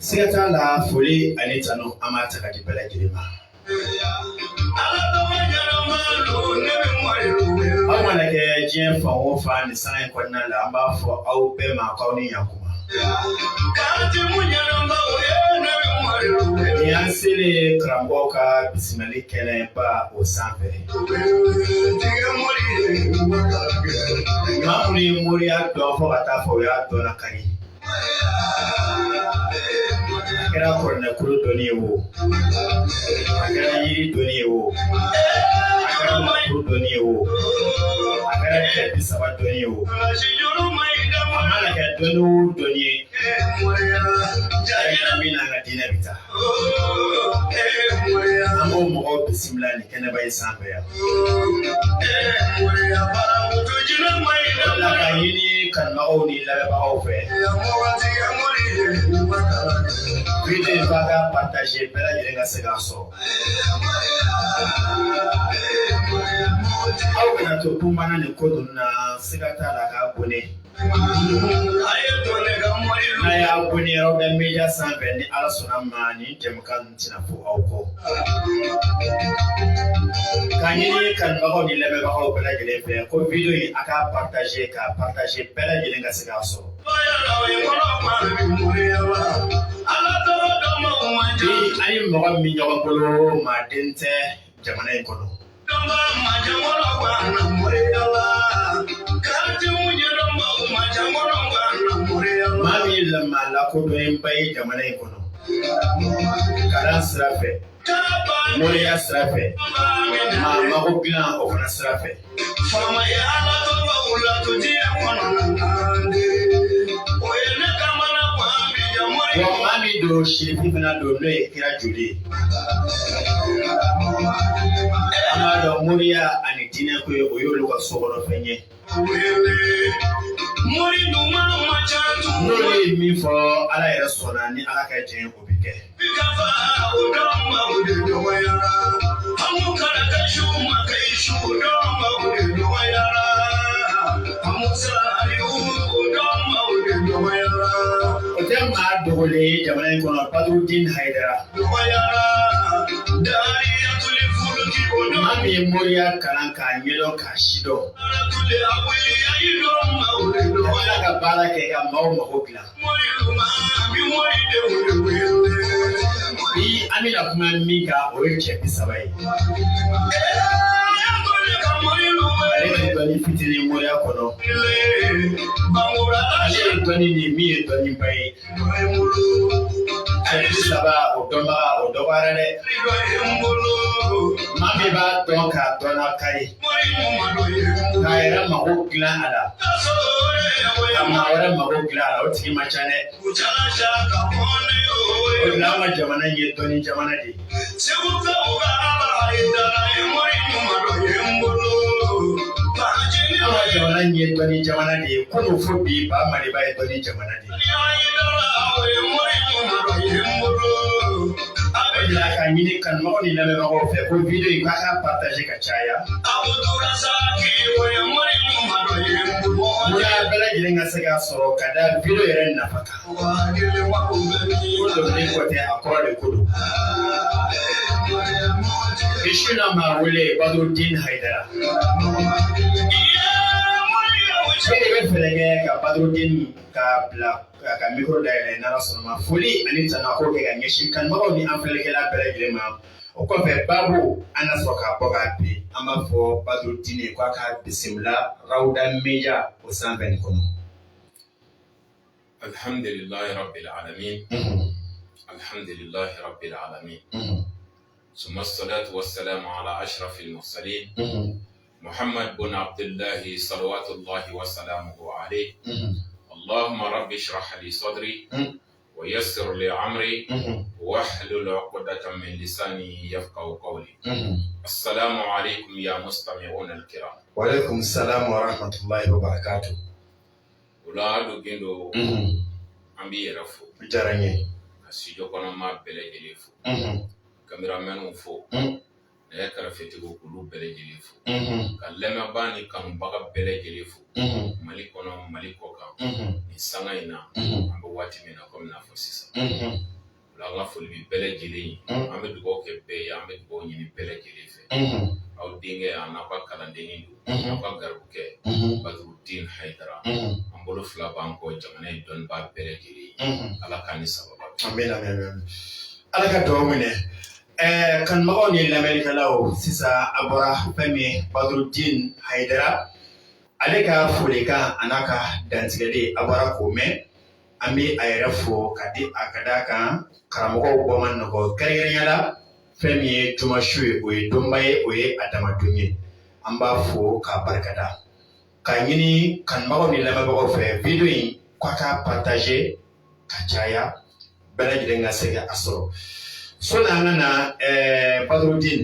Siata la folie anetano amata kadibala kilima. Awana ke jien fa wo fa ni san ko na la amba fo au pe ma ka ni yakuma. Yan sele kramboka bismali kele pa o sanfe. Mamuri muria do fo ata fo ya do na kai. Akera korne kuru doni wo. Akera yiri doni wo. Akera makuru doni wo. Akera kepi saba doni wo. Amala ke doni. Jaya mina na dina bita. Amo mo bisimla ni kene bay sambe ya. La kayini kan maoni la ba ofe. Video vaga partager pela yenga segaso. Au kana to pumana ne koduna segata la ka bone. Na ya bone ro da meja sambe ni ala sunama ni temkan tinafu auko. Kanyini kan maoni lebe ba au pela gelefe ko video yi aka partager pela yenga segaso. Ani mɔgɔ min ɲɔgɔn bolo maa den tɛ jamana in kɔnɔ. Maa min lamɔ lakodɔnba ye jamana in kɔnɔ. Kalan sira fɛ, moriya sira fɛ, maa mago dilan o fana sira fɛ. Mami do shirifi fana do no ye kira joli. Amado Moria ani dina ko o yolo ka sogoro fenye. Mori no ma chantu. No mi fo ala yɛrɛ sɔnna ni ala ka jɛn o bi kɛ. Ma dogole jamana in kɔnɔ Badruddin Haidara. Maa min ye moriya kalan k'a ɲɛdɔn k'a sidɔn. Ka tila ka baara kɛ ka maaw mago dilan. Bi an bɛna kuma min kan o ye cɛ 30 ye. Ale bɛ dɔnni fitinin moriya kɔnɔ. Ale ye dɔnni ni min ye dɔnni ba ye. Cɛ 30 o dɔnbaga o dɔgɔyara dɛ. Maa min b'a dɔn k'a dɔnna ka ye. K'a yɛrɛ mago dilan a la. Ka maa wɛrɛ mago dilan a la o tigi ma ca dɛ. O de la an ka jamana in ye dɔnni jamana de ye. An ka jamana in ye dɔnni jamana de ye. Kunun fo bi ba Maliba ye dɔnni jamana de ye. O de la k'a ɲini kanubagaw ni lamɛnbagaw fɛ ko video in k'a ka partager ka caya. Muna bɛɛ lajɛlen ka se k'a sɔrɔ ka da video yɛrɛ nafa kan. Ko dɔnkili ko tɛ a kɔrɔ de ko don. Bisu na maa wele Badruddin Haidara. Sai bɛ fɛɛrɛ kɛ ka Badrudin ka bila ka micro dayɛlɛ n'Ala sɔnna ma foli ani tanako kɛ ka ɲɛsin kanubagaw ni an filɛlikɛla bɛɛ lajɛlen ma o kɔfɛ baabu an na sɔrɔ k'a bɔ k'a bin an b'a fɔ Badrudin k'a ka bisimila Rawda Media o sanfɛ nin kɔnɔ. Alhamdulillahi rabbil alamin. Alhamdulillahi rabbil alamin. ثم الصلاة والسلام على أشرف المرسلين محمد بن عبد الله صلوات الله وسلامه عليه. اللهم رب اشرح لي صدري ويسر لي عمري واحلل عقدة من لساني يفقهوا قولي. السلام عليكم يا مستمعون الكرام. وعليكم السلام ورحمة الله وبركاته. ولا دوغيندو أمبي يرفو بجارني أسيجو كنا ما بلجليفو cameraman fo ne karafetigo kulu bele jelefu kallema bani kan baga bele jelefu mali kono mali koka ni sanga ina ambo wati mena comme na fo sisa la nga fo bi bele jeli ambe dugo ke be ambe dugo nyini bele jelefe aw dinge anaka kalandeni anaka garbuke Badrudin Haidara ambolo fla banko jamana don ba bele jeli ala kani sababa amen amen ala ka do mune kan magaw ni lamɛnnikɛlaw sisan a bɔra fɛn min Badrudin Haidara ale ka folikan a n'a ka dantigɛli a bɔra k'o mɛn an bɛ a yɛrɛ fo ka di a ka d'a kan karamɔgɔw bɔ man nɔgɔ kɛrɛnkɛrɛnya la fɛn min ye juma su ye o ye donba ye o ye a damadon ye an b'a fo k'a barikada k'a ɲini kanubagaw ni lamɛnbagaw fɛ video in k'a ka partager ka caya bɛɛ lajɛlen ka se ka a sɔrɔ. Sɔni an ka na Badrudin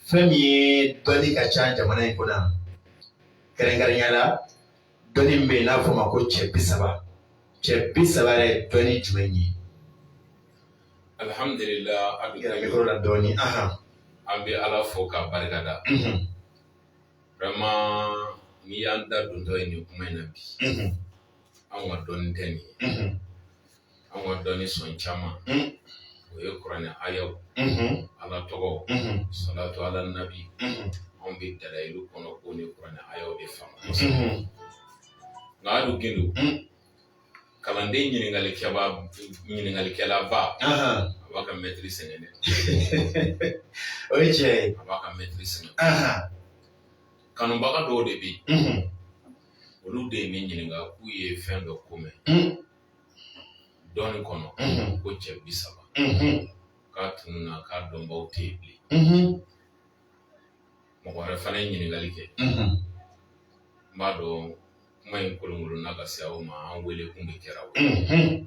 fɛn min ye dɔnni ka ca jamana in kɔnɔ kɛrɛnkɛrɛnya la dɔnni min bɛ yen n'a fɔ ma ko cɛ 30 cɛ 30 yɛrɛ dɔnni jumɛn ye. Alhamdulillah a yɛrɛ mikoro la dɔɔni an bɛ ala fo k'a barikada vraiment n'i y'an da don dɔ ye nin kuma in na bi an ka dɔnni tɛ nin ye an ka dɔnni sɔn caman o ye kuranɛ ayaw ala tɔgɔ salatu ala nabi an bɛ dalayilu kɔnɔ ko ni kuranɛ ayaw de faamu nka hali gindo kalanden ɲiningalikɛla ba a b'a ka mɛtiri sɛgɛn dɛ o ye tiɲɛ ye a b'a ka mɛtiri sɛgɛn kanubaga dɔw de bɛ yen olu de ye ne ɲininka k'u ye fɛn dɔ ko mɛn dɔɔnin kɔnɔ ko cɛ 30 k'a tununa k'a dɔnbaw tɛ yen bilen mɔgɔ wɛrɛ fana ye ɲininkali kɛ n b'a dɔn kuma in kolonkolonna ka se aw ma an wele kun bɛ kɛra o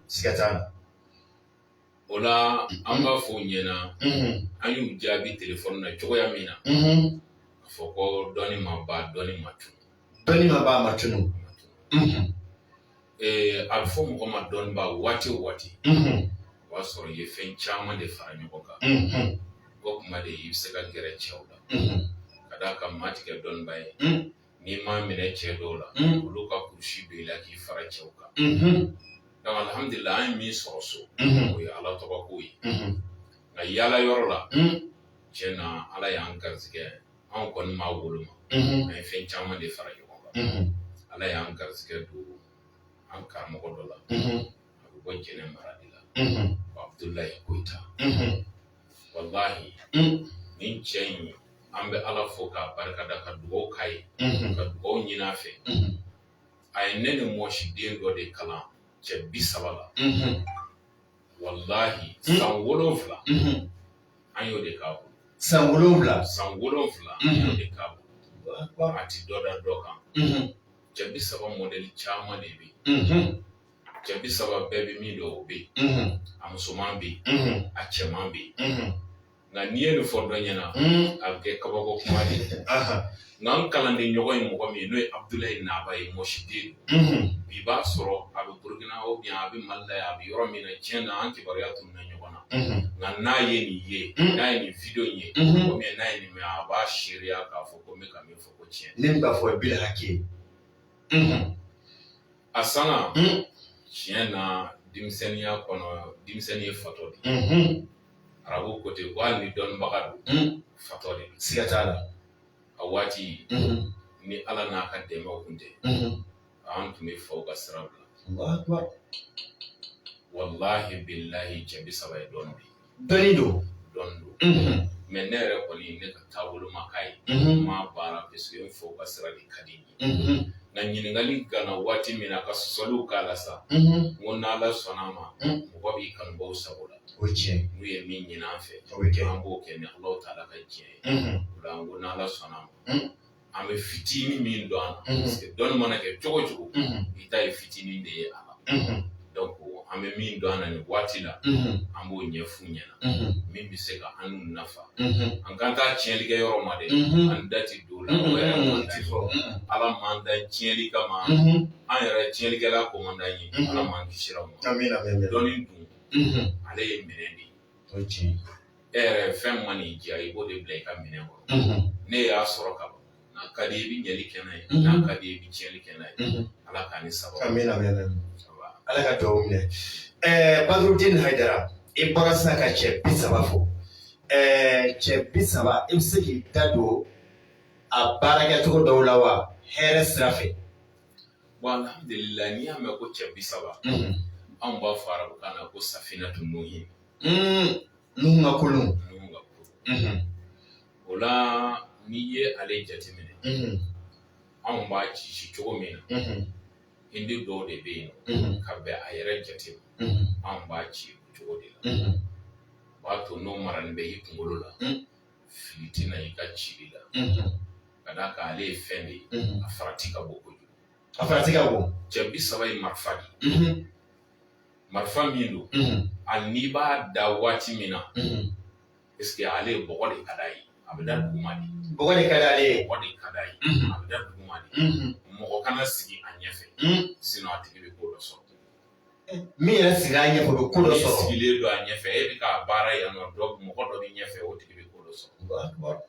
siga t'a la o la an b'a fɔ ɲɛna an y'u jaabi telefɔni na cogoya min na a fɔ ko dɔnni ma ba dɔnni ma tunu dɔnni ma ba ma tunu a bɛ fɔ mɔgɔ ma dɔnniba waati o waati o b'a sɔrɔ i ye fɛn caman de fara ɲɔgɔn kan o kuma de i bɛ se ka gɛrɛ cɛw la ka d'a kan maa tɛ kɛ dɔnniba ye n'i m'a minɛ cɛ dɔw la olu ka kurusi bɛ i la k'i fara cɛw kan donc alhamdulillah an ye min sɔrɔ so o ye ala tɔgɔko ye nka yala yɔrɔ la tiɲɛ na ala y'an garizigɛ anw kɔni m'a woloma an ye fɛn caman de fara ɲɔgɔn kan ala y'an garizigɛ don an karamɔgɔ dɔ la a bɛ bɔ jɛnɛ mara de la Abdulayi Koyita wallahi nin cɛ in an bɛ ala fo k'a barikada ka dugawu k'a ye ka dugawu ɲini a fɛ a ye ne ni mɔsiden dɔ de kalan cɛ 30 la wallahi san 7 an y'o de k'a bolo san 7 san 7 an y'o de k'a bolo a ti dɔ da dɔ kan cɛ 30 mɔdɛli caman de bɛ yen cɛ 30 bɛɛ bɛ min dɔn o bɛ yen a musoman bɛ yen a cɛman bɛ yen nka n'i ye nin fɔ dɔ ɲɛna a bɛ kɛ kabako kuma de ye nka n kalanden ɲɔgɔn ye mɔgɔ min ye n'o ye Abdulayi Naba ye mɔsiden don bi b'a sɔrɔ a bɛ Burukina ou bien a bɛ Mali la a bɛ yɔrɔ min na tiɲɛ na an kibaruya tununa ɲɔgɔn na nka n'a ye nin ye n'a ye nin video in ye ou bien n'a ye nin mɛn a b'a seereya k'a fɔ ko n bɛ ka min fɔ ko tiɲɛ ne bɛ ka fɔ bila hakɛ a sanga tiɲɛ na denmisɛnniya kɔnɔ denmisɛnnin ye fatɔ de arabu kote ko hali ni dɔnnibaga don fatɔ de siga t'a la a waati ni ala n'a ka dɛmɛw kun tɛ an tun bɛ faw ka sira bila wallahi billahi cɛ 30 ye dɔɔni don mais ne yɛrɛ kɔni ne ka taabolo ma k'a ye ma baara parce que faw ka sira de ka di ye nka ɲininkali gana waati min na ka sɔsɔliw k'a la sa n ko n'ala sɔnna ma mɔgɔ b'i kanubaw sago la n'u ye min ɲini an fɛ an b'o kɛ ni Alahu taala ka diɲɛ ye o la n ko n'ala sɔnna ma an bɛ fitinin min dɔn an na parce que dɔnni mana kɛ cogo cogo i ta ye fitinin de ye a la donc an bɛ min dɔn an na nin waati la an b'o ɲɛf'u ɲɛna min bɛ se ka an n'u nafa an kan taa tiɲɛli kɛ yɔrɔ ma dɛ an da tɛ don o la o yɛrɛ man di fɔ ala m'an da tiɲɛli kama an yɛrɛ tiɲɛlikɛla ko man d'an ye ala m'an kisi o ma dɔnni dun ale ye minɛn de ye e yɛrɛ fɛn ma n'i diya i b'o de bila i ka minɛn kɔnɔ ne y'a sɔrɔ ka ban n'a ka di i bɛ ɲɛli kɛ n'a ye n'a ka di i bɛ tiɲɛli kɛ n'a ye ala k'a ni sababu ala ka duwawu minɛ Badrudin Haidara i bɔra sisan ka cɛ 30 fɔ cɛ 30 i bɛ se k'i da don a baarakɛcogo dɔw la wa hɛrɛ sira fɛ bon alhamdulillah n'i y'a mɛn ko cɛ 30 anw b'a fɔ arabukan na ko safinatu nuhin nuhun ka kolon o la n'i ye ale jateminɛ anw b'a ci cogo min na hindi dɔw de bɛ yen ka bɛn a yɛrɛ jate ma anw b'a ci o cogo de la o b'a to n'o marani bɛ i kunkolo la fili tɛna i ka cili la ka d'a kan ale ye fɛn de ye a farati ka bon kojugu a farati ka bon cɛ 30 ye marifa de marifa min don hali n'i b'a da waati min na est-ce que ale bɔgɔ de ka d'a ye a bɛ da duguma de bɔgɔ de ka d'ale ye bɔgɔ de ka d'a ye a bɛ da duguma de mɔgɔ kana sigi a ɲɛfɛ sinon a tigi bɛ ko dɔ sɔrɔ min yɛrɛ sigila a ɲɛfɛ o bɛ ko dɔ sɔrɔ sigilen don a ɲɛfɛ e bɛ k'a baara yan nɔ mɔgɔ dɔ bɛ ɲɛfɛ o tigi bɛ ko dɔ sɔrɔ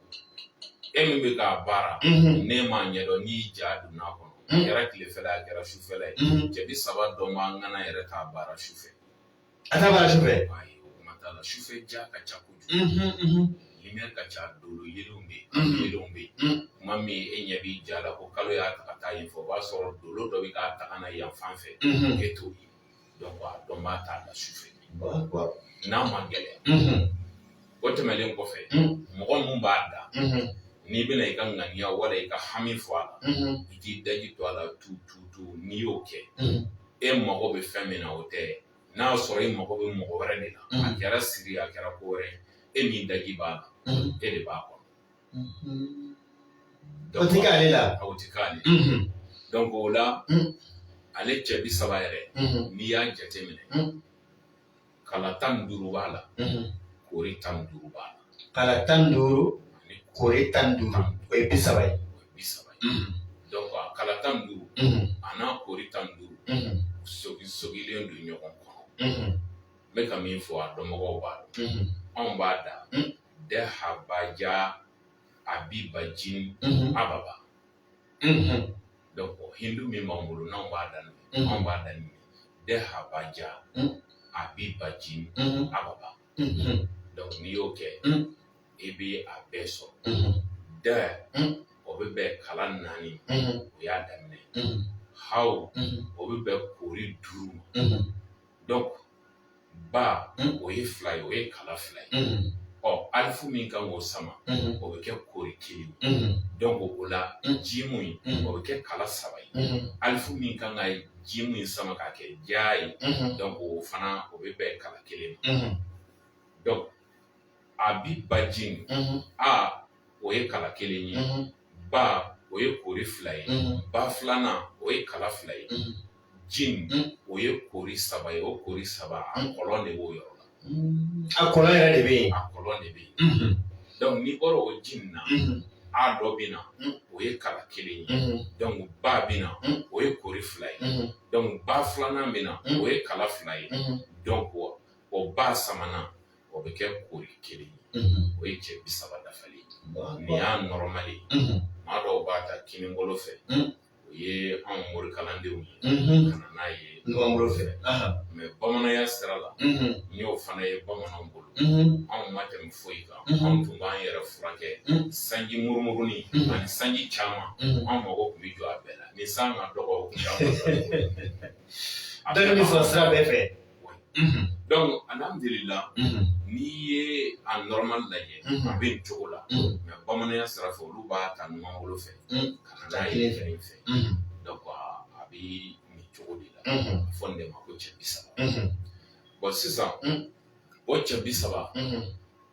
e min bɛ k'a baara ne m'a ɲɛdɔn n'i ja donna a kɔnɔ a kɛra tilefɛla ye a kɛra sufɛla ye cɛ 30 dɔ b'an ŋana yɛrɛ k'a baara sufɛ a t'a baara sufɛ ayi o kuma t'a la sufɛ ja ka ca kojugu lumière ka ca dolo yelenw bɛ yen yelenw bɛ yen kuma min e ɲɛ b'i ja la ko kalo y'a ta ka taa yen fɛ o b'a sɔrɔ dolo dɔ bɛ k'a ta ka na yan fan fɛ e t'o ye donc a dɔn b'a ta la sufɛ n'a ma gɛlɛya o tɛmɛnen kɔfɛ mɔgɔ mun b'a da n'i bɛna i ka ŋaniya wala i ka hami fɔ a la i t'i daji to a la tu n'i y'o kɛ e mago bɛ fɛn min na o tɛ n'a sɔrɔ e mago bɛ mɔgɔ wɛrɛ de la a kɛra siri a kɛra ko wɛrɛ e min daji b'a la e de b'a kɔnɔ o tɛ k'ale la o tɛ k'ale donc o la ale cɛ 30 yɛrɛ n'i y'a jateminɛ kala 15 b'a la kori 15 b'a la kala 15 kori 15 o ye 30 ye donc a kala 15 a n'a kori 15 sogilen don ɲɔgɔn kɔnɔ n bɛ ka min fɔ a dɔnbagaw b'a dɔn anw b'a da dɛhabaja abibajin ababa donc hindu min b'an bolo n'anw b'a da nin anw b'a da nin dɛhabaja abibajin ababa donc n'i y'o kɛ i bɛ a bɛɛ sɔrɔ dɛ o bɛ bɛn kala 4 o y'a daminɛ haw o bɛ bɛn kori 5 ma donc ba o ye 2 ye o ye kala 2 ye alifu min kan k'o sama o bɛ kɛ kori 1 donc o la jimu in o bɛ kɛ kala 3 ye alifu min kan ka jimu in sama k'a kɛ ja ye donc o fana o bɛ bɛn kala 1 ma donc a bi bajin a o ye kala 1 ye ba o ye kori 2 ye ba filanan o ye kala 2 ye jin o ye kori 3 ye o kori 3 a kɔlɔn de b'o yɔrɔ la a kɔlɔn yɛrɛ de bɛ yen a kɔlɔn de bɛ yen donc n'i bɔra o jin na a dɔ bɛ na o ye kala 1 ye donc ba bɛ na o ye kori 2 ye donc ba filanan bɛ na o ye kala 2 ye donc o ba sabanan o bɛ kɛ kori 1 ye o ye cɛ 30 dafalen nin y'a normal ye maa dɔw b'a ta kinibolo fɛ o ye anw morikalandenw ye ka na n'a ye ɲɔgɔn bolo fɛ mais bamananya sira la n y'o fana ye bamananw bolo anw ma tɛmɛ foyi kan anw tun b'an yɛrɛ furakɛ sanji murumurunin ani sanji caman anw mago tun bɛ jɔ a bɛɛ la ni san ka dɔgɔ o tun dɔnni bɛ sɔrɔ sira bɛɛ fɛ. donc alhamdulillah n'i ye a normal lajɛ a bɛ nin cogo la mais bamananya sira fɛ olu b'a ta ɲuman bolo fɛ ka na n'a ye fɛn fɛ donc a bɛ nin cogo de la a fɔ nin de ma ko cɛ 30 bon sisan o cɛ 30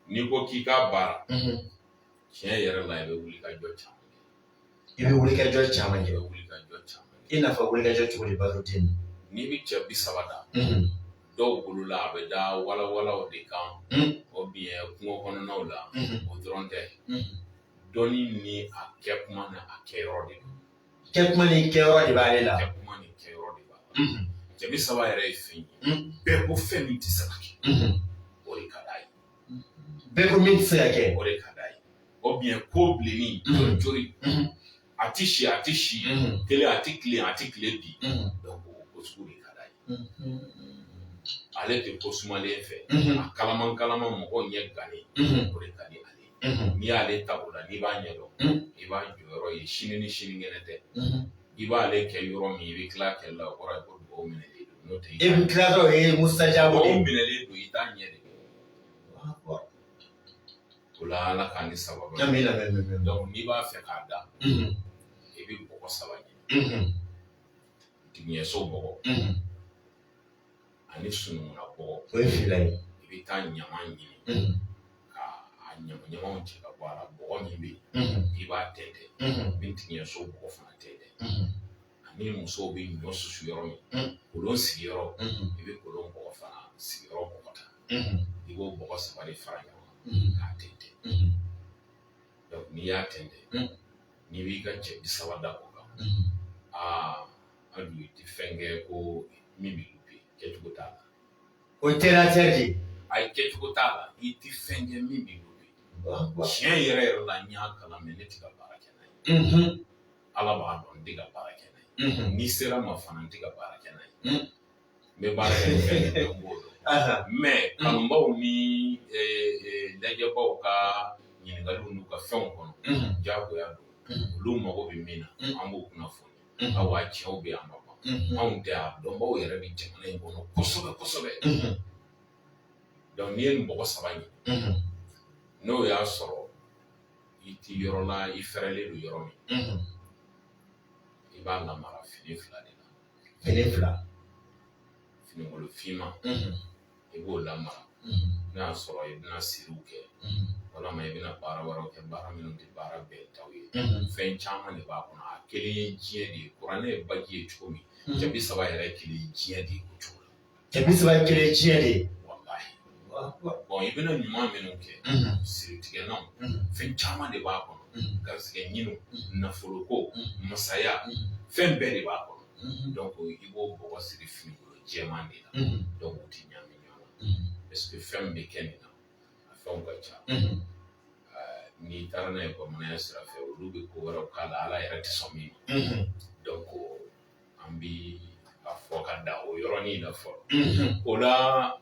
n'i ko k'i k'a baara tiɲɛ yɛrɛ la i bɛ wuli ka jɔ caman kɛ. I bɛ wuli ka jɔ caman kɛ. i bɛ wuli ka jɔ caman kɛ. I n'a fɔ wuli ka jɔ cogo di Badrudine? n'i bɛ cɛ 30 da dɔw bolo la a bɛ da walawalaw de kan o bien kungo kɔnɔnaw la o dɔrɔn tɛ dɔnni ni a kɛ kuma ni a kɛ yɔrɔ de don. Kɛ kuma ni kɛ yɔrɔ de b'ale la. kɛ kuma ni kɛ yɔrɔ de b'a la. cɛ 30 yɛrɛ ye fɛn ye bɛɛ ko fɛn min tɛ se ka kɛ o de ka d'a ye. Bɛɛ ko min tɛ se ka kɛ o de ka d'a ye. o bien ko bilenni joli a ti si tele a ti tile bi donc o sugu de ka d'a ye. ale tɛ ko sumalen fɛ a kalaman mɔgɔw ɲɛ gannen o de ka di ale ye. n'i y'ale ta o la n'i b'a ɲɛdɔn i b'a jɔyɔrɔ ye sini ni sinikɛnɛ tɛ i b'ale kɛ yɔrɔ min i bɛ tila kɛlɛ la o kɔrɔ ye ko dugawu minɛlen don n'o tɛ i bɛ tila dɔrɔn o ye musajabu dugawu minɛlen don i t'a ɲɛ de kɛ. o la ala k'an ni sababa ye. donc n'i b'a fɛ k'a da i bɛ bɔgɔ 3 ɲini tigiɲɛso bɔgɔ ani sunungunna bɔgɔ o ye fila ye. i bɛ taa ɲama ɲini ka a ɲamaw cɛ ka bɔ a la bɔgɔ min bɛ yen i b'a tɛntɛn i bɛ tigiɲɛso bɔgɔ fana tɛntɛn ani musow bɛ ɲɔ susu yɔrɔ min kolon sigiyɔrɔ i bɛ kolon bɔgɔ fana sigiyɔrɔ bɔgɔ ta i b'o bɔgɔ 3 de fara ɲɔgɔn kan k'a tɛntɛn donc n'i y'a tɛntɛn n'i b'i ka cɛ 30 da o kan hali i tɛ fɛn kɛ ko min bɛ kɛcogo t'a la. o tɛ de. ayi kɛcogo t'a la i tɛ fɛn kɛ min b'i bolo. tiɲɛ yɛrɛ la n y'a kalan mɛ ne tɛ ka baara kɛ n'a ye. ala b'a dɔn n tɛ ka baara kɛ n'a ye. n'i sera ma fana n tɛ ka baara kɛ n'a ye. n bɛ baara kɛ ni fɛn kɛ n b'o dɔn. mais kanubaw ni lajɛbaw ka ɲininkaliw n'u ka fɛnw kɔnɔ diyagoya don olu mago bɛ min na an b'o kunnafoni awa cɛw bɛ yan ma ban anw tɛ a dɔnbaw yɛrɛ bɛ jamana in kɔnɔ kosɛbɛ donc n'i ye nin mɔgɔ 3 ɲini n'o y'a sɔrɔ i tɛ yɔrɔ la i fɛrɛlen don yɔrɔ min i b'a lamara fini 2 de la. fini 2. finikolon finman i b'o lamara n'a y'a sɔrɔ i bɛna siriw kɛ walama i bɛna baara wɛrɛw kɛ baara minnu tɛ baara bɛɛ taw ye fɛn caman de b'a kɔnɔ a kelen ye diɲɛ de ye kuranɛ ye baji ye cogo min cɛ 30 yɛrɛ ye kelen ye diɲɛ de ye o cogo la. cɛ 30 ye kelen ye diɲɛ de ye. walahi bon i bɛna ɲuman minnu kɛ siritigɛlanw fɛn caman de b'a kɔnɔ garisɛgɛ ɲiniw nafoloko masaya fɛn bɛɛ de b'a kɔnɔ donc i b'o bɔgɔ siri finikolo jɛman de la donc u tɛ ɲami ɲɔgɔn na parce que fɛn bɛ kɛ nin na a fɛnw ka ca n'i taara n'a ye bamananya sira fɛ olu bɛ ko wɛrɛw k'a la ala yɛrɛ tɛ sɔn min ma donc an bɛ a fɔ ka da o yɔrɔnin na fɔlɔ o la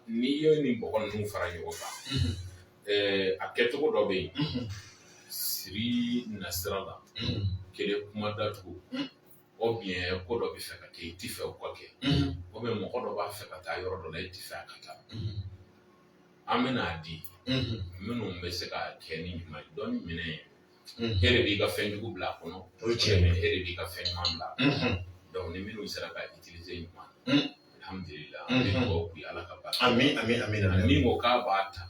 n'i ye nin bɔgɔ ninnu fara ɲɔgɔn kan a kɛcogo dɔ bɛ yen siri nasira la kelen kuma datugu o bien ko dɔ bɛ fɛ ka kɛ i tɛ fɛ o ka kɛ o bien mɔgɔ dɔ b'a fɛ ka taa yɔrɔ dɔ la i tɛ fɛ a ka taa an bɛna di minnu bɛ se ka kɛ ni ɲuman ye dɔnni minɛ e de b'i ka fɛn jugu bila a kɔnɔ e de b'i ka fɛn ɲuman bila donc ni minnu sera ka utiliser ɲuman alhamdulillah an bɛ dugawu k'u ye ala ka baara kɛ ni ko k'a b'a ta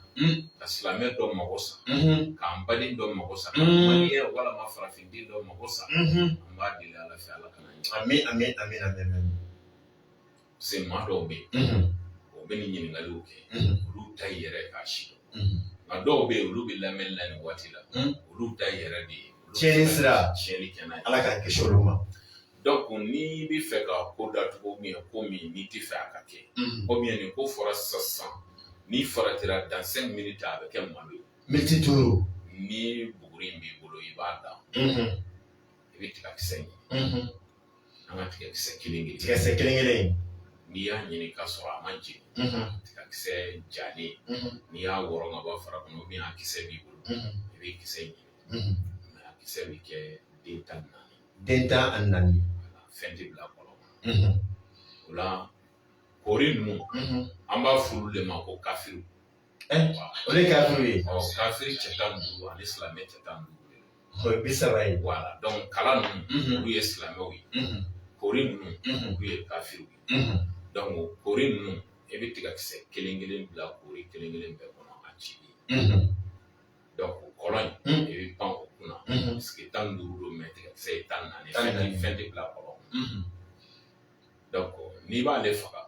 ka silamɛ dɔ mago sa k'an baden dɔ mago sa ka maliyɛn walama farafiden dɔ mago sa an b'a deli ala fɛ ala kana ɲɛ parce que maa dɔw bɛ yen o bɛ nin ɲininkaliw kɛ olu ta yɛrɛ k'a si dɔn nka dɔw bɛ yen olu bɛ lamɛnni la nin waati la olu ta yɛrɛ de ye tiɲɛni sira tiɲɛni kɛ n'a ye ala k'an kisi olu ma. donc n'i bɛ fɛ ka ko datugu ko min n'i tɛ fɛ a ka kɛ ou bien nin ko fɔra sisan n'i faratira dans 5 minutes a bɛ kɛ malo ye. miniti 5. ni buguri in b'i bolo i b'a da i bɛ tigakisɛ ɲini an ka tigakisɛ kelen-kelen. tigakisɛ kelen-kelen. n'i y'a ɲini k'a sɔrɔ a ma jeni tigakisɛ jalen n'i y'a wɔrɔ ka bɔ fara kɔnɔ a kisɛ b'i bolo i bɛ kisɛ ɲini mɛ a kisɛ bɛ kɛ den 14 den 14 fɛn tɛ bila kɔlɔn kɔnɔ o la kori ninnu an b'a f'olu de ma ko kafiriw o de kafiriw ye kafiri cɛ 15 ani silamɛ cɛ 15 o ye 30 ye voilà donc kala ninnu olu ye silamɛw ye kori ninnu olu ye kafiriw ye donc kori ninnu i bɛ tigakisɛ kelen kelen bila kori kelen kelen bɛɛ kɔnɔ a cili donc kɔlɔn in i bɛ pan o kunna parce que 15 don mɛ tigakisɛ ye 14 fɛn tɛ bila kɔlɔn donc n'i b'ale faga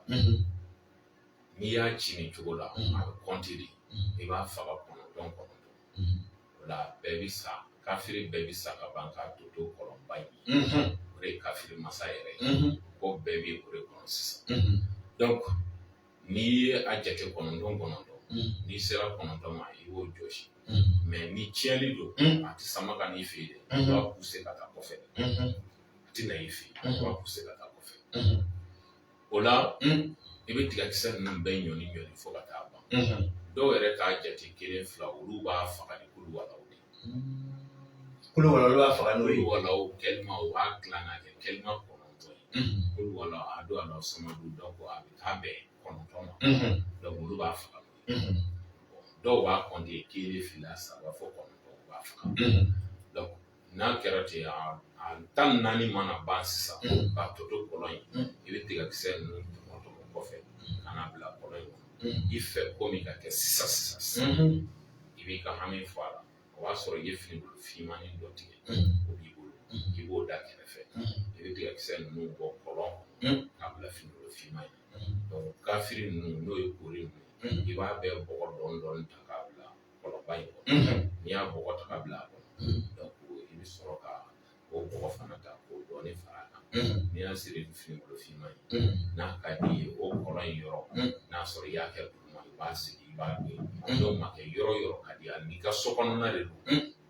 n'i y'a ci nin cogo la a bɛ compter de i b'a faga 9 o la bɛɛ bɛ sa kafiri bɛɛ bɛ sa ka ban k'a to kɔlɔnba in o de ye kafiri masa yɛrɛ ye ko bɛɛ bɛ o de kɔnɔ sisan donc n'i ye a jate 9 n'i sera 9 ma i b'o jɔsi mais ni tiɲɛli don a tɛ sama ka n'i fɛ yen dɛ i b'a pousser ka taa kɔfɛ a tɛ na i fɛ yen i b'a pousser ka taa kɔfɛ o la i bɛ tigakisɛ ninnu bɛɛ ɲɔni fo ka taa ban dɔw yɛrɛ t'a jate 1 2 olu b'a faga ni kulu walaw de kulu walaw b'a faga n'o ye kulu walaw kɛlima o b'a dilan ka kɛ kɛlima 9 ye kulu walaw a don ala sama don donc a bɛ taa bɛn 9 ma donc olu b'a faga n'o ye dɔw b'a compter 1 2 3 fo 9 o b'a faga donc n'a kɛra ten a 14 mana ban sisan k'a to kɔlɔn in i bɛ tigakisɛ ninnu tɔmɔ kɔfɛ ka n'a bila kɔlɔn in kɔnɔ i fɛ ko min ka kɛ sisan i b'i ka hami fɔ a la o b'a sɔrɔ i ye finibolo finmani dɔ tigɛ o b'i bolo i b'o da kɛrɛfɛ i bɛ tigakisɛ ninnu bɔ kɔlɔn kɔnɔ k'a bila finibolo finman in donc kafiri ninnu n'o ye kori ninnu i b'a bɛɛ bɔgɔ dɔɔni ta k'a bila kɔlɔnba in kɔnɔ n'i y'a bɔgɔ ta k'a bila a kɔnɔ donc i bɛ sɔrɔ ka o bɔgɔ fana ta k'o dɔɔni fara a kan n'i y'a siri ni finibolo finman ye n'a ka d'i ye o kɔlɔn in yɔrɔ n'a sɔrɔ i y'a kɛ duguma i b'a sigi i b'a don n'o ma kɛ yɔrɔ yɔrɔ ka di ye n'i ka so kɔnɔna de don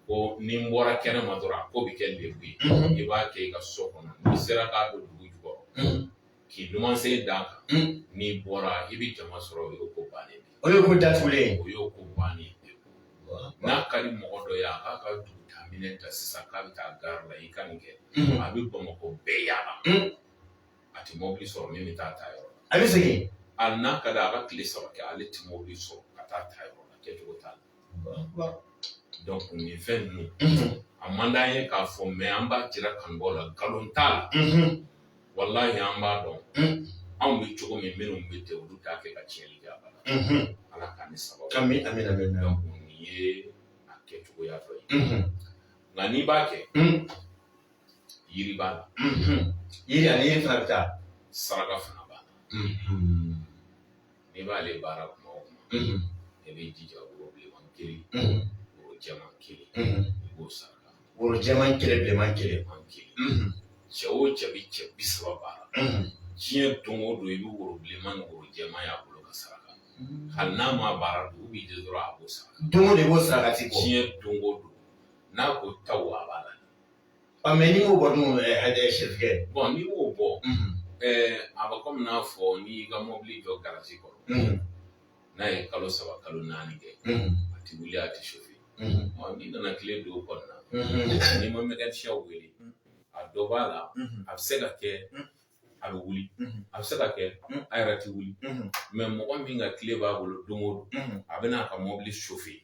ko ni n bɔra kɛnɛma dɔrɔn a ko bɛ kɛ lebu ye i b'a kɛ i ka so kɔnɔ n'i sera k'a don dugu jukɔrɔ k'i lumansen d'a kan n'i bɔra i bɛ jama sɔrɔ o y'o ko bannen de o y'o ko datugulen o y'o ko bannen n'a ka di mɔgɔ dɔ ye a k'a ka dugu minɛ ta sisan k'a bɛ taa gare la i ka nin kɛ a bɛ Bamakɔ bɛɛ yaala a tɛ mobili sɔrɔ min bɛ taa yɔrɔ la a bɛ segin hali n'a ka di a ka tile 3 kɛ ale tɛ mobili sɔrɔ ka taa yɔrɔ la kɛcogo t'a la donc nin fɛn ninnu a man d'an ye k'a fɔ mais an b'a jira kanubɔw la nkalon t'a la walahi an b'a dɔn anw bɛ cogo min minnu bɛ ten olu t'a kɛ ka tiɲɛli kɛ a bala ala k'an ni sababu donc nin ye a kɛcogoya dɔ ye nka n'i b'a kɛ yiri b'a la yiri ani yiri fana bɛ taa saraka fana b'a la n'i b'ale baara kuma o kuma i bɛ jija woro bilenman 1 woro jɛman 1 i b'o saraka woro jɛman 1 bilenman 1 cɛ o cɛ bɛ cɛ 30 baara diɲɛ don o don i bɛ woro bilenman ni woro jɛman y'a bolo ka saraka hali n'a ma baara don u b'i di dɔrɔn a b'o saraka don o don i b'o saraka ti bɔ diɲɛ don o don n'a ko taw a b'a la mais n'i y'o bɔ dun sɛfikɛ bon n'i y'o bɔ a bɛ komi n'a fɔ n'i y'i ka mobili jɔ garage kɔrɔ n'a ye kalo 3 kalo 4 kɛ a tɛ wuli a tɛ chauffer n'i nana tile don o kɔnɔna n'i ma mécanicien wele a dɔ b'a la a bɛ se ka kɛ a bɛ wuli a bɛ se ka kɛ a yɛrɛ tɛ wuli mais mɔgɔ min ka tile b'a bolo don o don a bɛ n'a ka mobili chauffer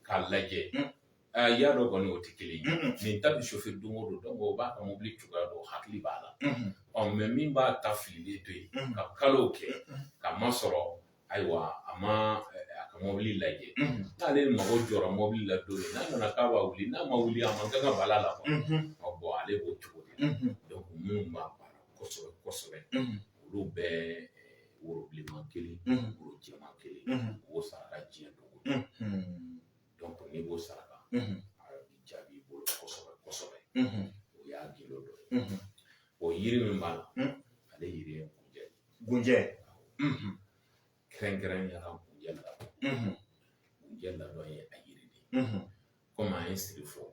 k'a lajɛ i y'a dɔn kɔni o tɛ kelen ye nin ta bɛ chauffer don o don donc o b'a ka mobili cogoya dɔn hakili b'a la mais min b'a ta fililen to yen ka kalo kɛ ka masɔrɔ ayiwa a ma a ka mobili lajɛ n'ale mago jɔra mobili la don min n'a nana k'a b'a wuli n'a ma wuli a man kan ka bala la bon ale b'o cogo de la donc minnu b'a baara kosɛbɛ kosɛbɛ olu bɛɛ woro bilenman 1 woro jɛman 1 o saraka diɲɛ dogo donc n'i b'o saraka a bɛ jaabi i bolo kosɛbɛ kosɛbɛ o y'a gilo dɔ ye o yiri min b'a la ale yiri ye gunjɛ kɛrɛnkɛrɛnnenya la gunjɛ ladɔn ye a yiri de komi an ye siri fɔ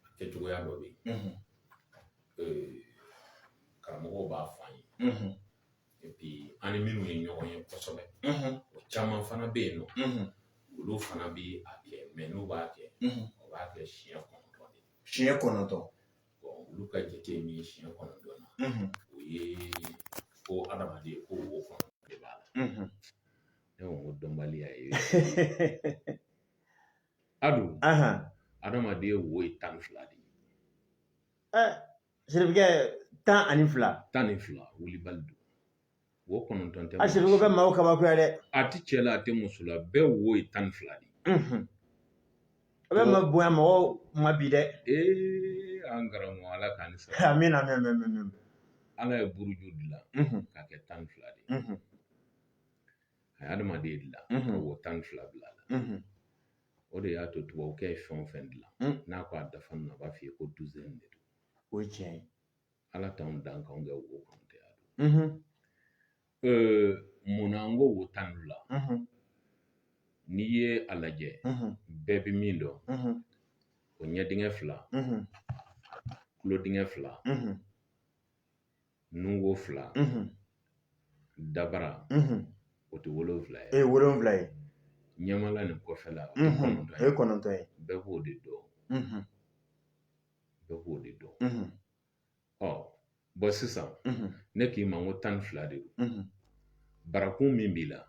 a kɛcogoya dɔ bɛ yen karamɔgɔw b'a fɔ an ye et puis an ni minnu ye ɲɔgɔn ye kosɛbɛ o caman fana bɛ yen nɔ olu fana bɛ a kɛ mais n'u b'a kɛ o b'a kɛ siɲɛ 9 de siɲɛ 9 bon olu ka jate min ye siɲɛ 9 na o ye ko adamaden ko wo kɔnɔ de b'a la ne ko n ko dɔnbaliya ye adu adamaden wo ye 12 de ye siribikɛ 12 wulibali don wo 9 tɛ a siribikɛ bɛ maaw kabakoya dɛ a tɛ cɛ la a tɛ muso la bɛɛ wo ye 12 de ye a bɛ ma bonya mɔgɔw ma bi dɛ an karamɔgɔ ala k'an sara amin ala ye buruju dilan k'a kɛ 12 de ye a ye adamaden dilan ka wo 12 bila la o de y'a to tubabukɛ ye fɛn o fɛn dilan n'a ko a dafa na a b'a f'i ye ko 12 de don o ye tiɲɛ ye ala t'anw dan k'anw kɛ wo kɔnɔ tɛ ya don munna an ko wo 12 n'i ye a lajɛ bɛɛ bɛ min dɔn o ɲɛdingɛ 2 tulodingɛ 2 nuwo 2 dabara o tɛ 7 ye 7 ye ɲɛmala nin kɔfɛla o ye 9 ye bɛɛ b'o de dɔn bɔn sisan ne k'i ma n ko 12 de don barakun min b'i la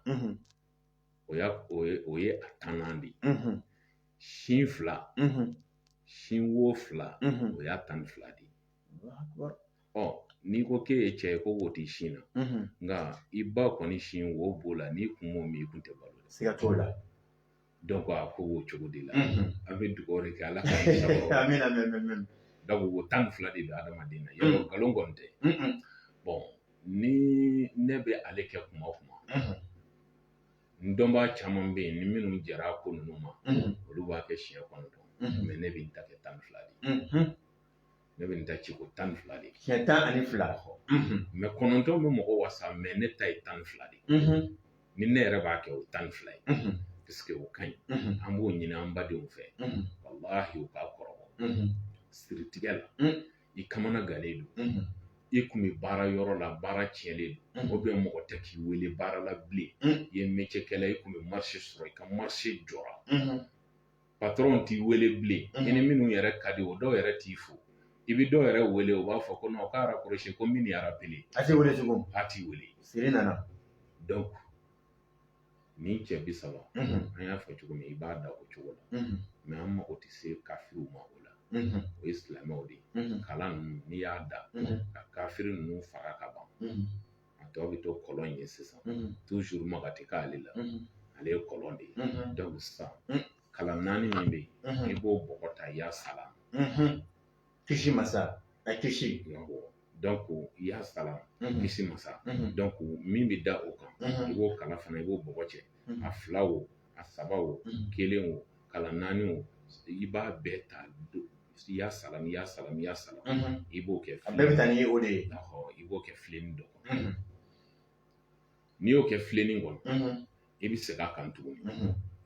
o ye a 10 de ye sin 2 sin wo 2 o y'a 12 de ye n'i ko k'e ye cɛ ye ko wo t'i sin na nka i ba kɔni sin wo b'o la n'i kun m'o min i kun tɛ balo siga t'o la donc a ko wo cogo de la an bɛ dugawu de kɛ ala k'an sababu amin donc wo 12 de bɛ adamaden na yɔrɔ nkalon kɔni tɛ bon ni ne bɛ ale kɛ kuma o kuma n dɔnbaa caman bɛ yen ni minnu jara ko ninnu ma olu b'a kɛ siɲɛ 9 mais ne bɛ n ta kɛ 12 de ye ne bɛ n ta ci ko 12 de ye siɲɛ 12 mais 9 bɛ mɔgɔ wasa mais ne ta ye 12 de ye ni ne yɛrɛ b'a kɛ o 12 ye parce que o ka ɲi an b'o ɲini an badenw fɛ walahi o k'a kɔrɔbɔ siritigɛ la i kamana gannen don i kun bɛ baara yɔrɔ la baara tiɲɛlen don o bɛ mɔgɔ tɛ k'i wele baara la bilen i ye métier kɛla i kun bɛ marché sɔrɔ i ka marché jɔra patron t'i wele bilen i ni minnu yɛrɛ ka di o dɔw yɛrɛ t'i fo i bɛ dɔw yɛrɛ wele o b'a fɔ ko non k'a rapproché ko min y'a rappelé a t'i wele tugun a t'i wele siri nana donc ni cɛ 30 an y'a fɔ cogo min i b'a da o cogo la mais an mago tɛ se kafiriw ma o la o ye silamɛw de ye kalan ninnu n'i y'a da ka kafiri ninnu faga ka ban a tɔ bɛ to kɔlɔn ye sisan toujours magati k'ale la ale ye kɔlɔn de ye donc sisan kalan 4 min bɛ yen i b'o bɔgɔ ta i y'a salam kisi masa a kisi donc i y'a salam kisi masa donc min bɛ da o kan i b'o kala fana i b'o bɔgɔ cɛ a 2 o a 3 o 1 o kalan 4 o i b'a bɛɛ ta i y'a salam i b'o kɛ a bɛɛ bɛ taa ni o de ye i b'o kɛ filenin dɔ kɔnɔ n'i y'o kɛ filenin kɔnɔ i bɛ segin a kan tuguni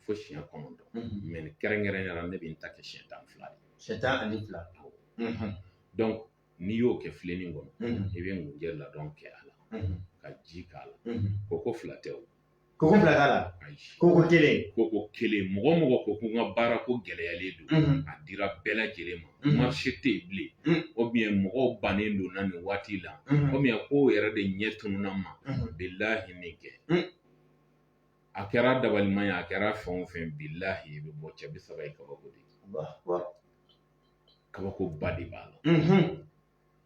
fo siɲɛ 9 mais kɛrɛnkɛrɛnnenya la ne bɛ n ta kɛ siɲɛ 12 siɲɛ 12 donc n'i y'o kɛ filenin kɔnɔ i bɛ ngunjɛ ladɔn kɛ a la ka ji k'a la koko 2 tɛ o koko 2 k'a la koko 1 mɔgɔ mɔgɔ ko k'u ka baara ko gɛlɛyalen don a dira bɛɛ lajɛlen ma marché tɛ yen bilen ou bien mɔgɔw bannen don na nin waati la ou bien ko yɛrɛ de ɲɛ tununa ma bilahi nin kɛ a kɛra dabalima ye a kɛra fɛn o fɛn bilahi i bɛ bɔ cɛ 30 ye kabako de ye kabako ba de b'a la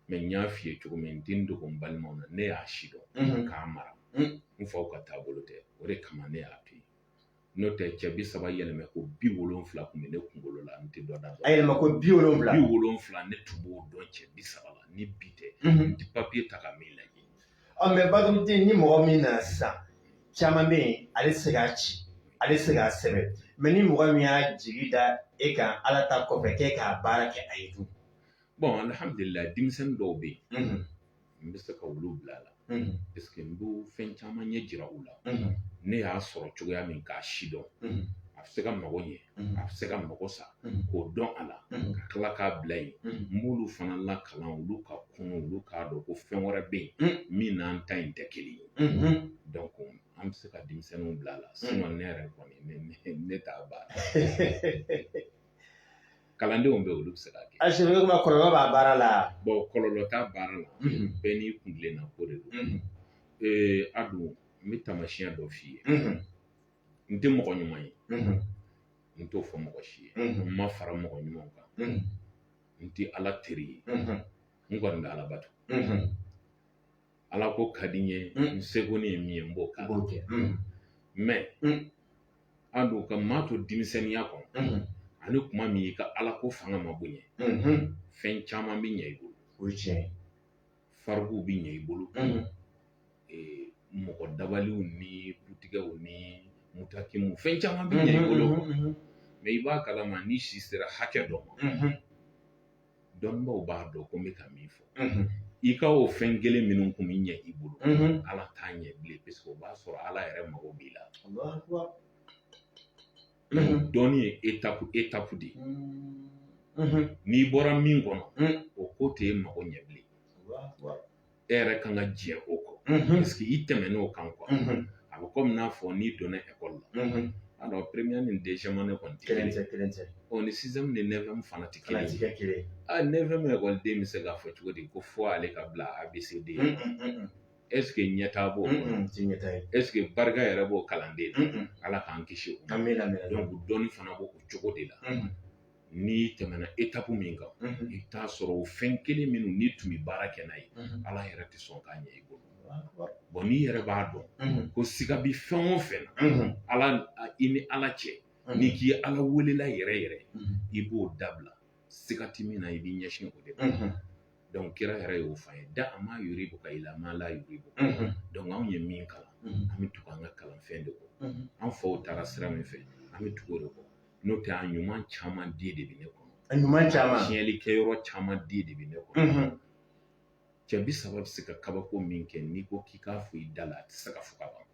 mais n y'a f'i ye cogo min n tɛ n dogo n balimaw na ne y'a si dɔn k'a mara n faw ka taabolo tɛ o de kama ne y'a to yen n'o tɛ cɛ 30 yɛlɛmɛ ko 70 kun bɛ ne kunkolo la n tɛ dɔ da a yɛlɛma ko 70 ne tun b'o dɔn cɛ 30 la ni bi tɛ n tɛ papiye ta ka min lajɛ mais Badumuti ni mɔgɔ min nana sisan caman bɛ yen ale tɛ se k'a ci ale tɛ se k'a sɛbɛn mais ni mɔgɔ min y'a jigi da e kan ala ta kɔfɛ k'e k'a baara kɛ a ye dun bon alhamdulillah denmisɛnnin dɔw bɛ yen n bɛ se ka olu bila a la parce que n bɛ fɛn caman ɲɛ jira u la ne y'a sɔrɔ cogoya min k'a si dɔn a bɛ se ka mago ɲɛ a bɛ se ka mago sa k'o dɔn a la ka tila k'a bila yen n b'olu fana lakalan olu ka kun olu k'a dɔn ko fɛn wɛrɛ bɛ yen min n'an ta in tɛ kelen ye donc an bɛ se ka denmisɛnninw bila a la sinon ne yɛrɛ kɔni ne t'a baara kalandenw bɛ olu bɛ se ka kɛ. a sɛbɛn kuma kɔlɔlɔ b'a baara la. bon kɔlɔlɔ t'a baara la bɛɛ n'i kuntilenna ko de don a don n bɛ taamasiyɛn dɔ f'i ye n tɛ mɔgɔ ɲuman ye n t'o fɔ mɔgɔ si ye n ma fara mɔgɔ ɲumanw kan n tɛ ala teri ye n kɔni bɛ ala bato ala ko ka di n ye n seko ni ye min ye n b'o kɛ mais a don ka maa to denmisɛnninya kɔnɔ ani kuma min i ka ala ko fanga ma bonya fɛn caman bɛ ɲɛ i bolo o ye tiɲɛ ye farigow bɛ ɲɛ i bolo mɔgɔ dabaliw ni butigɛw ni mutakimu fɛn caman bɛ ɲɛ i bolo mais i b'a kalama ni si sera hakɛ dɔ ma dɔnnibaw b'a dɔn ko n bɛ ka min fɔ i ka o fɛn kelen minnu kun bɛ ɲɛ i bolo ala t'a ɲɛ bilen parce que o b'a sɔrɔ ala yɛrɛ mago b'i la dɔnni ye étape de ye n'i bɔra min kɔnɔ o ko t'e mago ɲɛ bilen e yɛrɛ kan ka jɛ o kɔ parce que i tɛmɛn'o kan quoi a bɛ komi n'a fɔ n'i donna école la alors première ni deuxième ne kɔni tɛ kelen ye ni sixième ni neuvième fana tɛ kelen ye neuvième école den bɛ se k'a fɔ cogo di ko fɔ ale ka bila ABCD est ce que ɲɛtaa b'o kɔnɔ est ce que barika yɛrɛ b'o kalanden na ala k'an kisi o ma donc dɔnni fana b'o cogo de la n'i tɛmɛna étape min kan i bɛ taa sɔrɔ o fɛn kelen minnu n'i tun bɛ baara kɛ n'a ye ala yɛrɛ tɛ sɔn k'a ɲɛ i bolo bon n'i yɛrɛ b'a dɔn ko siga bɛ fɛn o fɛn na ala i ni ala cɛ n'i k'i ala welela yɛrɛ yɛrɛ i b'o dabila siga tɛ min na i b'i ɲɛsin o de ma donc kira yɛrɛ y'o fɔ an ye da ma yuribuka ila ma la yuribuka donc anw ye min kalan an bɛ tugu an ka kalanfɛn de kɔ an faw taara sira min fɛ an bɛ tugu o de kɔ n'o tɛ a ɲuman caman di de bɛ ne kɔnɔ a ɲuman caman tiɲɛli kɛyɔrɔ caman di de bɛ ne kɔnɔ cɛ bi saba bɛ se ka kabako min kɛ n'i ko k'i k'a fɔ i da la a tɛ se ka fɔ ka ban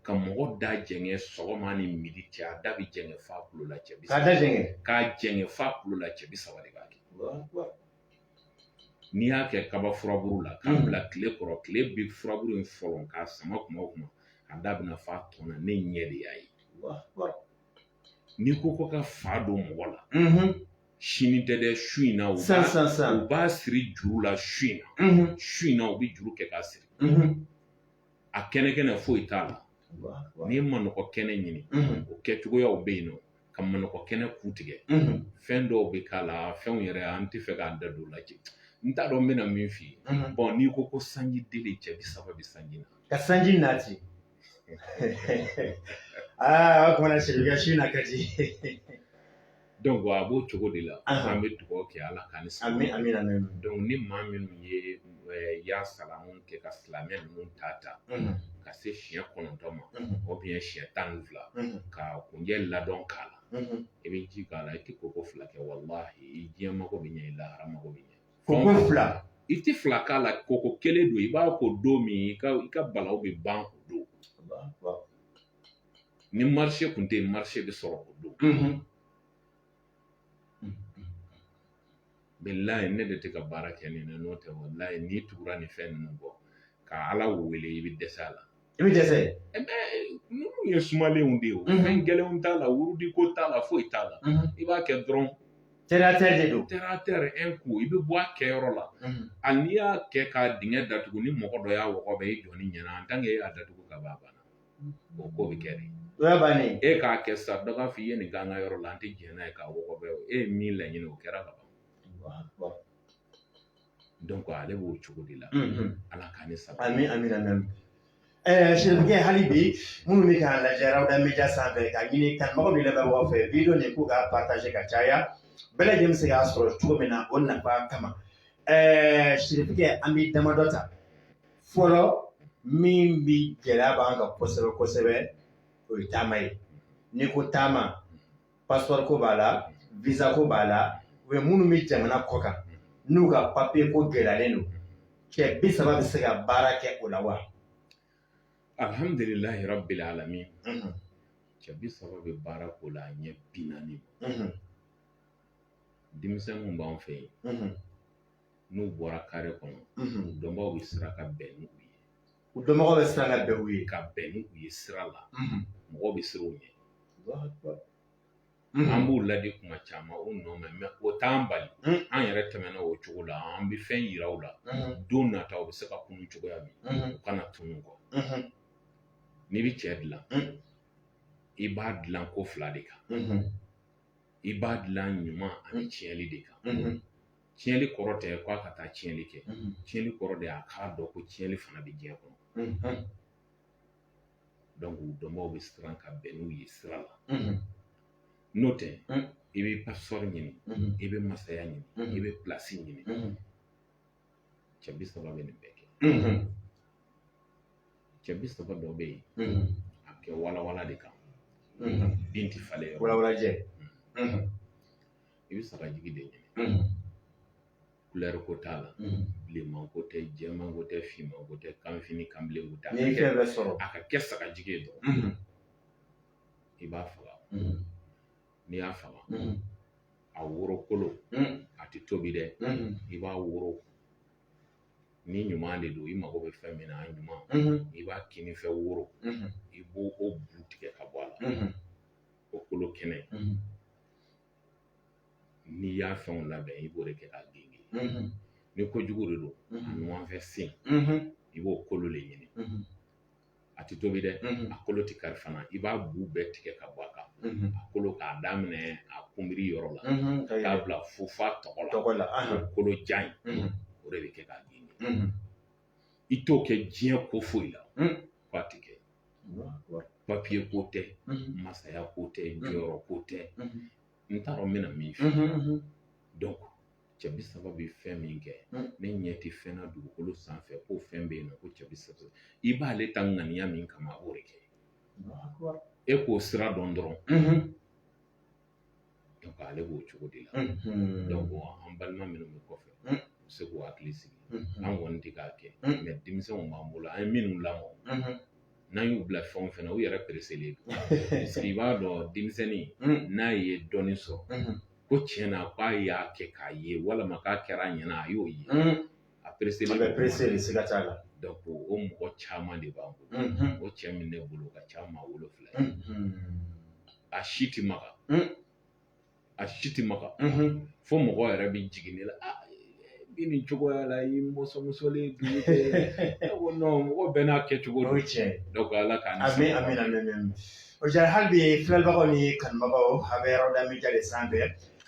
ka mɔgɔ da jɛngɛ sɔgɔma ni midi cɛ a da bɛ jɛngɛ f'a kulo la cɛ bi saba k'a jɛngɛ f'a kulo la cɛ bi saba de b'a kɛ n'i y'a kɛ kaba furaburu la k'a bila tile kɔrɔ tile bɛ furaburu in fɔlɔ k'a sama kuma o kuma a da bɛna f'a tɔn na ne ɲɛ de y'a ye n'i ko ka fa don mɔgɔ la sini tɛ dɛ su in na u b'a siri juru la su in na su in na u bɛ juru kɛ k'a siri a kɛnɛ foyi t'a la n'i ye manɔgɔ kɛnɛ ɲini o kɛcogoyaw bɛ yen nɔ ka manɔgɔ kɛnɛ ku tigɛ fɛn dɔw bɛ k'a la fɛnw yɛrɛ an tɛ fɛ k'an da don o la n t'a dɔn n bɛna min f'i ye bon n'i ko sanji deli cɛ bi saba bɛ sanji na ka sanji nati o kumana sirikɛ su na ka di donc a b'o cogo de la an bɛ dugawu kɛ ala k'an ni amin donc ni maa minnu ye ya salamu kɛ ka silamɛ ninnu ta ka se siɲɛ 9 ma ou bien siɲɛ 12 ka kunjɛ ladɔn k'a la i bɛ ji k'a la i tɛ koko 2 kɛ walahi diɲɛ mago bɛ ɲɛ i lahara mago bɛ ɲɛ koko 2 i tɛ 2 k'a la koko 1 don i b'a ko don min i ka balaw bɛ ban o don ni marché tun tɛ yen marché bɛ sɔrɔ o don bilahi ne de tɛ ka baara kɛ nin na n'o tɛ wallahi n'i tugura nin fɛn ninnu bɔ ka ala wele i bɛ dɛsɛ a la i bɛ dɛsɛ ninnu ye sumalenw de ye o fɛn gɛlɛnw t'a la wurudi ko t'a la foyi t'a la i b'a kɛ dɔrɔn terre de don terre un coup i bɛ bɔ a kɛyɔrɔ la a n'i y'a kɛ k'a dingɛ datugu ni mɔgɔ dɔ y'a wɔgɔbɛ i jɔ ni ɲɛna en tant que e y'a datugu ka ban a banna o ko bɛ kɛ de o y'a bannen e k'a kɛ sa dɔ k'a fɔ i ye nin k'an ka yɔrɔ la an tɛ jɛn n'a ye k'a wɔgɔbɛ e ye min laɲini o kɛra ka ban donc ale b'o cogo de la ala k'an ni saba amin sirikɛ hali bi minnu bɛ k'an lajɛ Rawda Media sanfɛ ka ɲini kanubagaw ni lamɛnbagaw fɛ video nin k'u ka partager ka caya bɛɛ lajɛlen bɛ se k'a sɔrɔ cogo min na o nafa kama sirikɛ an bɛ damadɔ ta fɔlɔ min bɛ gɛlɛya b'an kan kosɛbɛ kosɛbɛ o ye taama ye n'i ko taama passeport ko b'a la visa ko b'a la u bɛ minnu bɛ jamana kɔ kan n'u ka papier ko gɛlɛyalen don cɛ bi saba bɛ se ka baara kɛ o la wa alhamdulilahi rabbil alamin cɛ bi saba bɛ baara ko la a ɲɛ 40 ma denmisɛn mun b'an fɛ yen n'u bɔra kare kɔnɔ dɔnbaw bɛ sira ka bɛn n'u ye u dɔnbagaw bɛ sira ka bɛn u ye ka bɛn n'u ye sira la mɔgɔw bɛ siran u ɲɛ an b'u ladi kuma caman o nɔmɛ mɛ o t'an bali an yɛrɛ tɛmɛna o cogo la an bɛ fɛn yira u la don nata u bɛ se ka kunu cogoya min u kana tunu kɔ n'i bɛ cɛ dilan i b'a dilan ko 2 de kan i b'a dilan ɲuman ani tiɲɛli de kan tiɲɛli kɔrɔ tɛ k'a ka taa tiɲɛli kɛ tiɲɛli kɔrɔ de a k'a dɔn ko tiɲɛli fana bɛ diɲɛ kɔnɔ donc u dɔnbaw bɛ siran ka bɛn n'u ye sira la n'o tɛ i bɛ passport ɲini i bɛ masaya ɲini i bɛ place ɲini cɛ 30 bɛ nin bɛɛ kɛ cɛ 30 dɔ bɛ yen a kɛ walawala de kan bin tɛ falen yɔrɔ walawalajɛ i bɛ sagajigi de ɲini couleur ko t'a la bilenman ko tɛ jɛman ko tɛ finman ko tɛ kanfini kanbilen ko tɛ n'i ye fɛn bɛɛ sɔrɔ a ka kɛ sagajigi ye dɔrɔn i b'a faga n'i y'a faga a woro kolo a tɛ tobi dɛ i b'a woro ni ɲuman de don i mago bɛ fɛn min na a ɲuman i b'a kini fɛ woro i b'o bu tigɛ ka bɔ a la o kolo kɛnɛ n'i y'a fɛnw labɛn i b'o de kɛ k'a genge ni kojugu de don a ɲuman fɛ sen i b'o kolo le ɲini a tɛ tobi dɛ a kolo tɛ kari fana i b'a bu bɛɛ tigɛ ka bɔ a kan a kolo k'a daminɛ a kunbiri yɔrɔ la k'a bila fo fa tɔgɔ la o kolo jan o de bɛ kɛ k'a genge i t'o kɛ diɲɛ ko foyi la k'a tɛ kɛ papiye ko tɛ masaya ko tɛ jɔyɔrɔ ko tɛ n t'a dɔn n bɛna min fɔ donc cɛ 30 bɛ fɛn min kɛ ne ɲɛ tɛ fɛn na dugukolo sanfɛ ko fɛn bɛ yen nɔ ko cɛ 30 i b'ale ta ŋaniya min kama o de kɛ e k'o sira dɔn dɔrɔn donc ale b'o cogo de la donc an balima minnu bɛ kɔfɛ u bɛ se k'u hakili sigi an kɔni tɛ k'a kɛ mɛ denmisɛnw b'an bolo an ye minnu lamɔ n'an y'u bila fɛn o fɛn na u yɛrɛ pereselen don parce que i b'a dɔn denmisɛnnin n'a ye dɔɔnin sɔrɔ ko tiɲɛna k'a y'a kɛ k'a ye walima k'a kɛra a ɲɛna a y'o ye a pereselen bɛ perese de siga t'a la donc o mɔgɔ caman de b'an bolo o cɛ min ne bolo ka ca maa 7 a si tɛ maga fo mɔgɔ yɛrɛ bɛ jigin ne la bi nin cogoya la i mɔsɔmɔsɔlen dugu tɛ ko non mɔgɔ bɛɛ n'a kɛcogo don donc ala k'an amin o jara hali bi filɛbagaw ni kanubagaw a bɛ Rawda Media de sanfɛ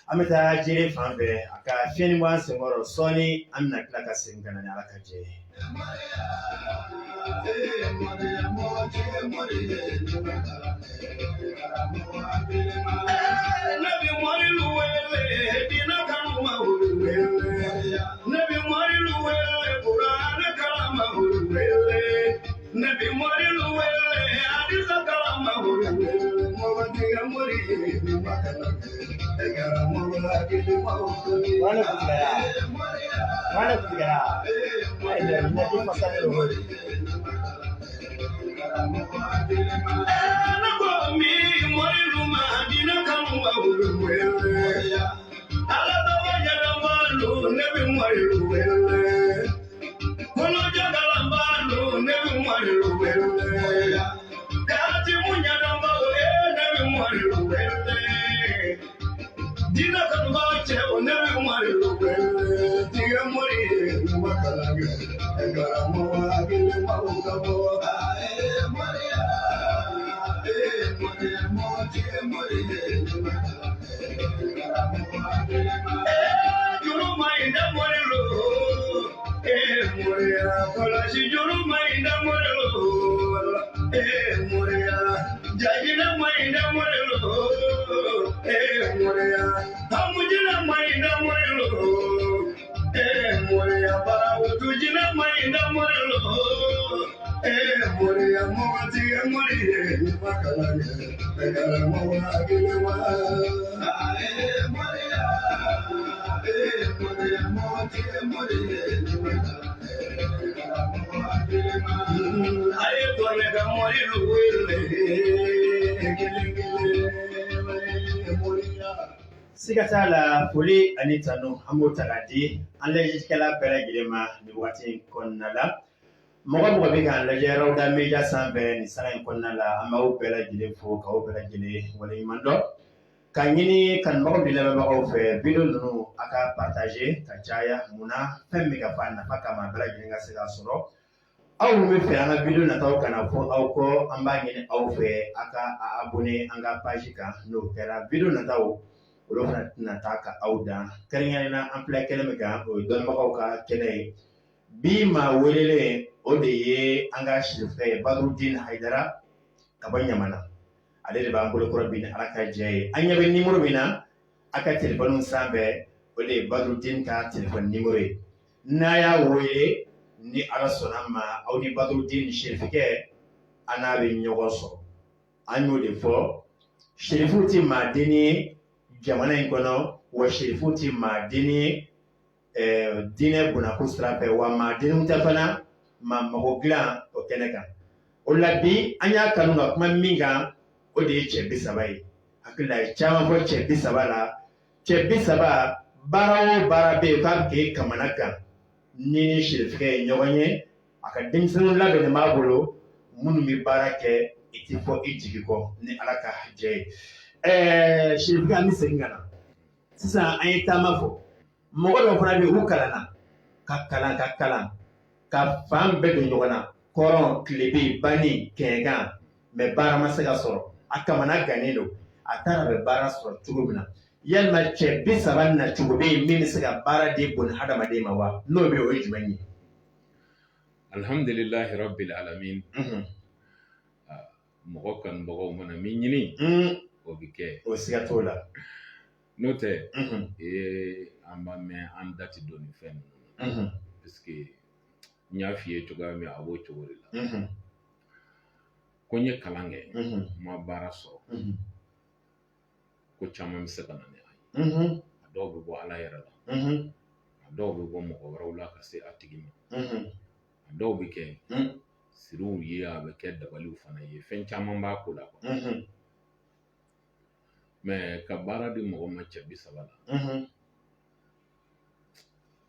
an bɛ taa jere fan fɛ a ka fiɲɛni bɔ an senkɔrɔ sɔɔni an bɛna tila ka segin ka na ni ala ka jɛ ye siga t'a la foli ani tanu an b'o ta k'a di an lajɛlikɛla bɛɛ lajɛlen ma nin wagati in kɔnɔna la mɔgɔ mɔgɔ bɛ k'an lajɛ Rawda Media sanfɛ nin sara in kɔnɔna la an b'aw bɛɛ lajɛlen fo k'aw bɛɛ lajɛlen waleɲuman dɔn ka ɲini kanubagaw ni lamɛnbagaw fɛ video ninnu a ka partager ka caya munna fɛn min ka fɔ a nafa kama bɛɛ lajɛlen ka se k'a sɔrɔ aw min bɛ fɛ an ka video nataw kana fɔ aw kɔ an b'a ɲini aw fɛ a ka abonné an ka page kan n'o kɛra video nataw olu fana tɛna taa ka aw dan kɛrɛnkɛrɛnnen na an filɛ kɛnɛ min kan o ye dɔnnibagaw ka kɛnɛ ye bi maa welelen o de ye an ka sirifɛ ye Badrudine Hayidara ka bɔ Ɲamana ale de b'an bolokɔrɔ bi ni Ala ka jɛ ye an ɲɛ bɛ numéro min na a ka téléphone sanfɛ o de ye Badrudine ka téléphone numéro ye n'a y'a wele ni Ala sɔnna ma aw ni Badrudine sirifikɛ an n'a bɛ ɲɔgɔn sɔrɔ an y'o de fɔ sirifu tɛ maa denni ye jamana in kɔnɔ wa sirifu tɛ maa denni ye diinɛ bonnako sira fɛ wa maa denniw tɛ fana maa mago dilan o kɛnɛ kan o la bi an y'a kanu ka kuma min kan o de ye cɛ 30 ye hakili a ye caman fɔ cɛ 30 la cɛ 30 baara o baara bɛ yen k'a bɛ k'e kamana kan ni ni sirifikɛ ye ɲɔgɔn ye a ka denmisɛnninw labɛnnen b'a bolo minnu bɛ baara kɛ i tɛ fɔ i jigi kɔ ni Ala ka jɛ ye sirifikɛ an bɛ segin ka na sisan an ye taama fɔ mɔgɔ dɔw fana bɛ yen u kalanna ka kalan ka fan bɛɛ don ɲɔgɔn na kɔrɔn tilebe bani kɛnɛkan mɛ baara ma se ka sɔrɔ a kamana gannen don a taara bɛ baara sɔrɔ cogo min na yalima cɛ 30 na cogo bɛ yen min bɛ se ka baara di bɔn hadamaden ma wa n'o bɛ o ye jumɛn ye alhamdulillahi rabbil alamin mɔgɔ kanubagaw mana min ɲini o bɛ kɛ o siga t'o la n'o tɛ an b'a mɛn an da tɛ don nin fɛn ninnu na parce que n y'a f'i ye cogoya min a b'o cogo de la ko n ye kalan kɛ n ma baara sɔrɔ ko caman bɛ se ka na ni a ye a dɔw bɛ bɔ Ala yɛrɛ la a dɔw bɛ bɔ mɔgɔ wɛrɛw la ka se a tigi ma a dɔw bɛ kɛ siriw ye a bɛ kɛ dabaliw fana ye fɛn caman b'a ko la mɛ ka baara di mɔgɔ ma cɛ 30 la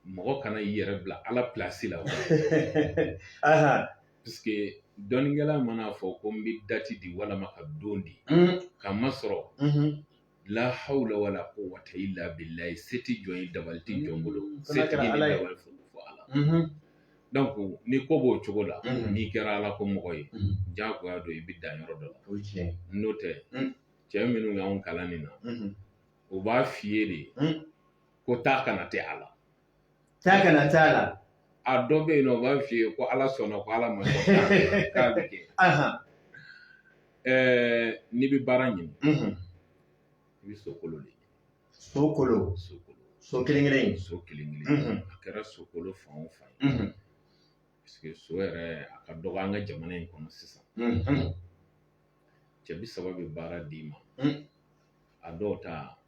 mɔgɔ kana i yɛrɛ bila Ala place la parce que dɔnnikɛla mana fɔ ko n bɛ dati di walama ka don di ka masɔrɔ la hawla wala quwwata illa billahi se tɛ jɔn ye dabali tɛ jɔn bolo se tɛ ɲini dabali fɔ Ala donc ni ko b'o cogo la n'i kɛra Ala ko mɔgɔ ye diyagoya don i bɛ dan yɔrɔ dɔ la n'o tɛ cɛ minnu y'anw kalan nin na o b'a f'i ye de ko taa kana tɛ a la taa kana t'a la a dɔ bɛ yen nɔ o b'a f'i ye ko Ala sɔnna ko Ala ma sɔn k'a bɛ kɛ n'i bɛ baara ɲini i bɛ sokolo de ɲini so kelen-kelen a kɛra sokolo fan o fan parce que so yɛrɛ a ka dɔgɔ an ka jamana in kɔnɔ sisan cɛ 30 bɛ baara d'i ma a dɔw ta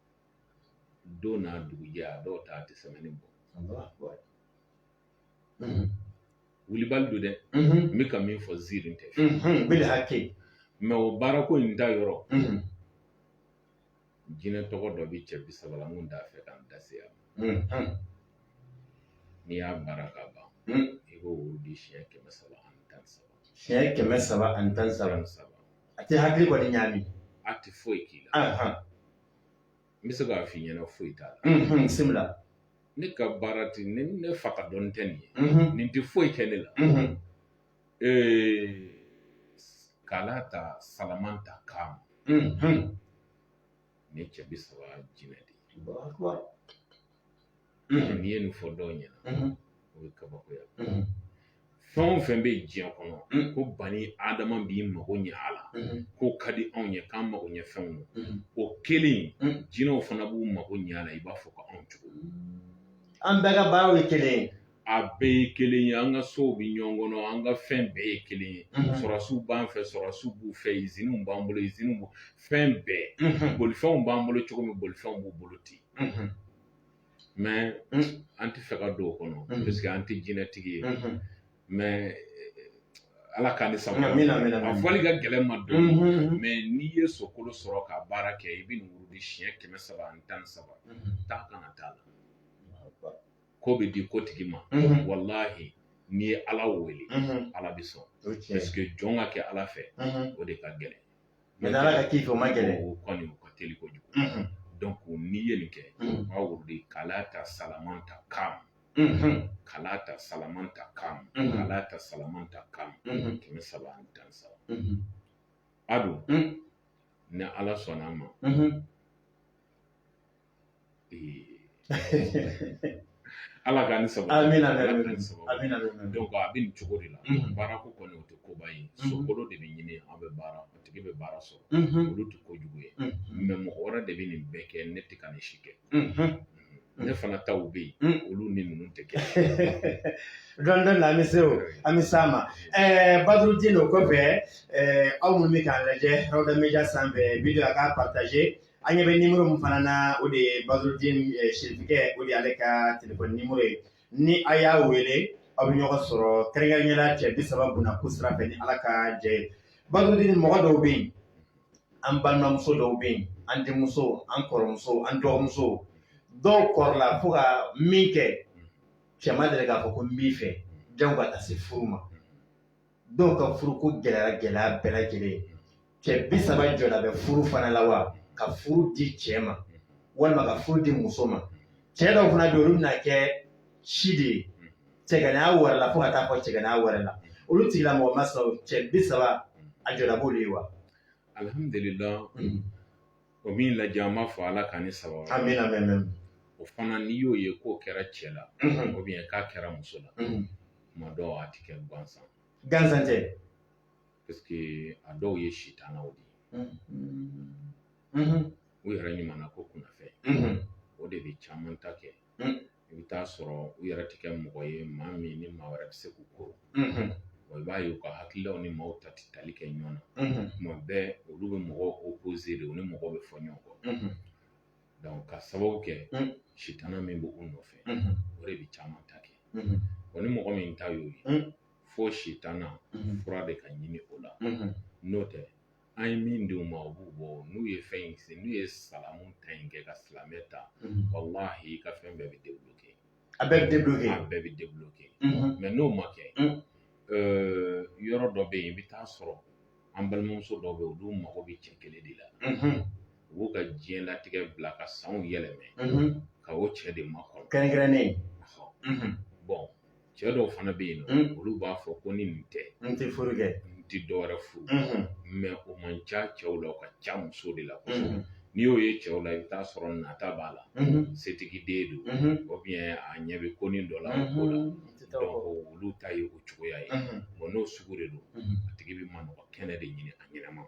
don n'a dugujɛ a dɔw ta a tɛ sɛmɛni bɔ wulibali don dɛ n bɛ ka min fɔ ziiri tɛ bɛ hakɛ mɛ o baarako in ta yɔrɔ jinɛ tɔgɔ dɔ bɛ cɛ 30 la mun t'a fɛ k'an da se yan n'i y'a baara ka ban i b'o woro di siɲɛ 313 siɲɛ 313 a tɛ hakili kɔni ɲaami a tɛ foyi k'i la n bɛ se k'a f'i ɲɛna foyi t'a la bisimila ne ka baara tɛ ne fa ka dɔnni tɛ nin ye nin tɛ foyi kɛ ne la k'a ta salaman ta k'a ma ne cɛ 30 jinɛ de n'i ye nin fɔ dɔw ɲɛna o ye kabakoya fɛn o fɛn bɛ diɲɛ kɔnɔ ko bani adama b'i mago ɲɛ a la k'o ka di anw ye k'an mago ɲɛ fɛnw don o kelen jinɛw fana b'u mago ɲɛ a la i b'a fɔ ko anw cogo an bɛɛ ka baaraw ye kelen ye a bɛɛ ye kelen ye an ka sow bɛ ɲɔgɔn kɔnɔ an ka fɛn bɛɛ ye kelen ye sɔrɔsiw b'an fɛ sɔrɔsiw b'u fɛ iziniw b'an bolo iziniw b'u fɛn bɛɛ bolifɛnw b'an bolo cogo min bolifɛnw b'u bolo ten mɛ an tɛ fɛ ka don o kɔnɔ parce que an tɛ jinɛtigi ye mɛ ala k'ani saba a fɔli ka gɛlɛn ma dɔn mais n'i ye sokolo sɔrɔ ka baara kɛ i bɛ nin wurudi siɲɛ 313 taa kana t'a la ko bɛ di kotigi ma wallahi n'i ye ala wele ala bɛ sɔn parce que jɔn ka kɛ ala fɛ o de ka gɛlɛn mais ala ka k'i fɛ o ma gɛlɛn o kɔni o ka teli kojugu donc n'i ye nin kɛ b'a wurudi kalata salamanta kam kalata salamanta kam kalata salamanta kam 313 adu ni ala sɔnna ma ala k'ani saba amina donc a bɛ nin cogo de la baara ko kɔni o tɛ koba ye sokolo de bɛ ɲini an bɛ baara o tigi bɛ baara sɔrɔ olu tɛ kojugu ye mais mɔgɔ wɛrɛ de bɛ nin bɛɛ kɛ ne tɛ ka nin si kɛ ne fana taw bɛ yen olu ni ninnu tɛ kɛ dɔndɔn la an bɛ se o an bɛ s'a ma Badurudine o kɔfɛ aw minnu bɛ k'an lajɛ Rawda Media sanfɛ video a k'a partager an ɲɛ bɛ numéro min fana na o de ye Badurudine Serifukɛ o de y'ale ka téléphone numéro ye ni a y'a wele aw bɛ ɲɔgɔn sɔrɔ kɛrɛnkɛrɛnnenya la cɛ 30 bunako sira fɛ ni ala ka jɛ ye Badurudine mɔgɔ dɔw bɛ yen an balimamuso dɔw bɛ yen an denmuso an kɔrɔmuso an dɔgɔmuso dɔw kɔrɔla fo ka min kɛ cɛ ma deli k'a fɔ ko n b'i fɛ jango ka taa se furu ma dɔw ka furu ko gɛlɛya bɛɛ lajɛlen cɛ 30 jɔla bɛ furu fana la wa ka furu di cɛ ma walima ka furu di muso ma cɛ dɔw fana bɛ olu bɛna kɛ si de ye cɛganiya wɛrɛ la fo ka taa fɔ cɛganiya wɛrɛ la olu tigilamɔgɔ ma sɔrɔ cɛ 30 a jɔla b'olu ye wa alhamdulillah o min lajɛ an b'a fɔ ala k'ani saba amina o fana n'i y'o ye k'o kɛra cɛ la ou bien k'a kɛra muso la tuma dɔw a tɛ kɛ gansan tɛ parce que a dɔw ye sitanaw de u yɛrɛ ɲumanna ko kunnafɛ o de bɛ caman ta kɛ i bɛ taa sɔrɔ u yɛrɛ tɛ kɛ mɔgɔ ye maa min ni maa wɛrɛ bɛ se k'u koro i b'a ye u ka hakililaw ni maaw ta tɛ tali kɛ ɲɔgɔn na tuma bɛɛ olu bɛ mɔgɔw opposé de u ni mɔgɔw bɛ fɔ ɲɔgɔn kɔ donc ka sababu kɛ sitana min bɛ u nɔfɛ o de bɛ caman ta kɛ ni mɔgɔ min ta y'o ye fo sitana fura de ka ɲini o la n'o tɛ an ye min d'u ma u b'u bɔ n'u ye fɛn in se n'u ye salamu ta in kɛ ka silamɛ ta wallahi i ka fɛn bɛɛ bɛ débloquer a bɛɛ bɛ débloquer a bɛɛ bɛ débloquer mais n'o ma kɛ yɔrɔ dɔ bɛ yen i bɛ taa sɔrɔ an balimamuso dɔw bɛ yen olu mago bɛ cɛ kelen de la u b'u ka diɲɛlatigɛ bila ka sanw yɛlɛmɛ ka o cɛ de makɔnɔ kɛrɛnkɛrɛnnen bon cɛ dɔw fana bɛ yen nɔ olu b'a fɔ ko ni nin tɛ n tɛ furu kɛ n tɛ dɔwɛrɛ furu mais o man ca cɛw la o ka ca muso de la kosɛbɛ n'i y'o ye cɛw la i bɛ taa sɔrɔ nata b'a la setigi den don ou bien a ɲɛ bɛ ko nin dɔ la o ko la donc olu ta ye o cogoya ye bon n'o sugu de don a tigi bɛ manɔgɔ kɛnɛ de ɲini a ɲɛnama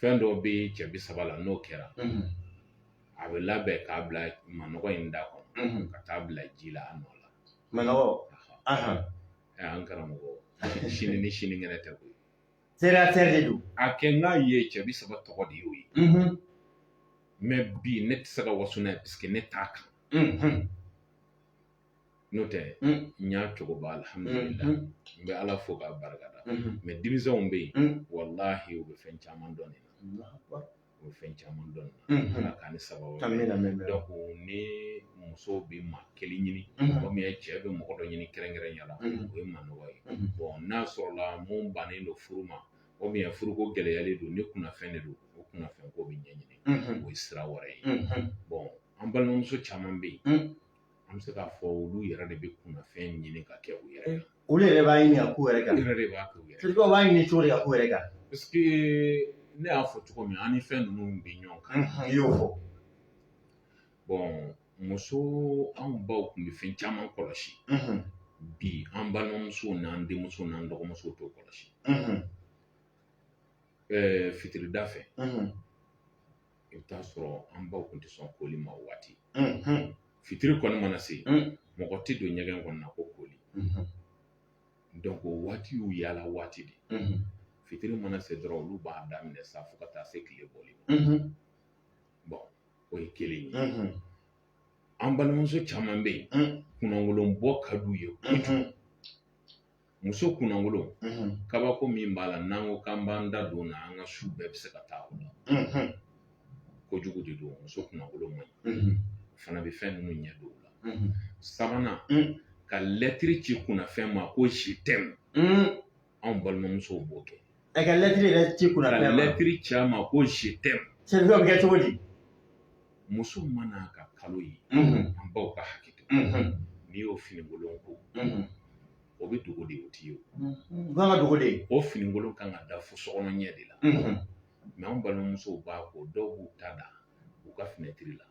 fɛn dɔw bɛ cɛ 30 la n'o kɛra a bɛ labɛn k'a bila manɔgɔ in da kɔnɔ ka taa bila ji la a nɔ la manɔgɔ an karamɔgɔ sini ni sinikɛnɛ tɛ koyi terre de don a kɛ n k'a ye cɛ 30 tɔgɔ de y'o ye mais bi ne tɛ se ka waso n'a ye parce que ne t'a kan n'o tɛ n y'a cogo ba alhamdulillah n bɛ ala fo k'a barikada mais denmisɛnw bɛ yen wallahi u bɛ fɛn caman dɔn nin na u bɛ fɛn caman dɔn nin na ala k'ani sababu donc ni muso bɛ maa kelen ɲini ou bien cɛ bɛ mɔgɔ dɔ ɲini kɛrɛnkɛrɛnya la o ye manɔgɔ ye bon n'a sɔrɔla mun bannen don furu ma ou bien furuko gɛlɛyalen don ni kunnafɛn de don o kunnafɛn ko bɛ ɲɛɲini o ye sira wɛrɛ ye bon an balimamuso caman bɛ yen an bɛ se k'a fɔ olu yɛrɛ de bɛ kunnafɛn ɲini ka kɛ u yɛrɛ kan olu yɛrɛ b'a ɲini ka k'u yɛrɛ kan olu yɛrɛ de b'a kɛ u yɛrɛ kan sirikaw b'a ɲini cogo di ka k'u yɛrɛ kan parce que ne y'a fɔ cogo min an ni fɛn ninnu bɛ ɲɔgɔn kan i y'o fɔ bon muso anw baw tun bɛ fɛn caman kɔlɔsi bi an balimamusow n'an denmusow n'an dɔgɔmusow t'o kɔlɔsi fitirida fɛ i bɛ taa sɔrɔ an baw tun tɛ sɔn koli ma o waati fitiri kɔni mana se mɔgɔ tɛ don ɲɛgɛn kɔnɔ na ko koli donc o waati y'u yaala waati de fitiri mana se dɔrɔn olu b'a daminɛ sa fo ka taa se tile bɔli ma bon o ye kelen ye an balimamuso caman bɛ yen kunnawolon bɔ ka d'u ye kojugu muso kunangolo kabako min b'a la n'an ko k'an b'an da don na an ka su bɛɛ bɛ se ka taa o la kojugu de don muso kunangolo man ɲi o fana bɛ fɛn ninnu ɲɛ don o la sabanan ka lɛtiri ci kunnafɛn ma ko je t'aime anw balimamusow b'o kɛ ka lɛtiri yɛrɛ ci kunnafɛn ma ka lɛtiri ci a ma ko je t'aime sɛbɛn bɛ kɛ cogo di muso mana ka kalo ye an baw ka hakɛ to n'i y'o finikolon ko o bɛ dogo de o t'i ye o kan ka dogo de o finikolon kan ka da fo sokɔnɔ ɲɛ de la mɛ an balimamusow b'a ko dɔw b'u ta da u ka finɛtiri la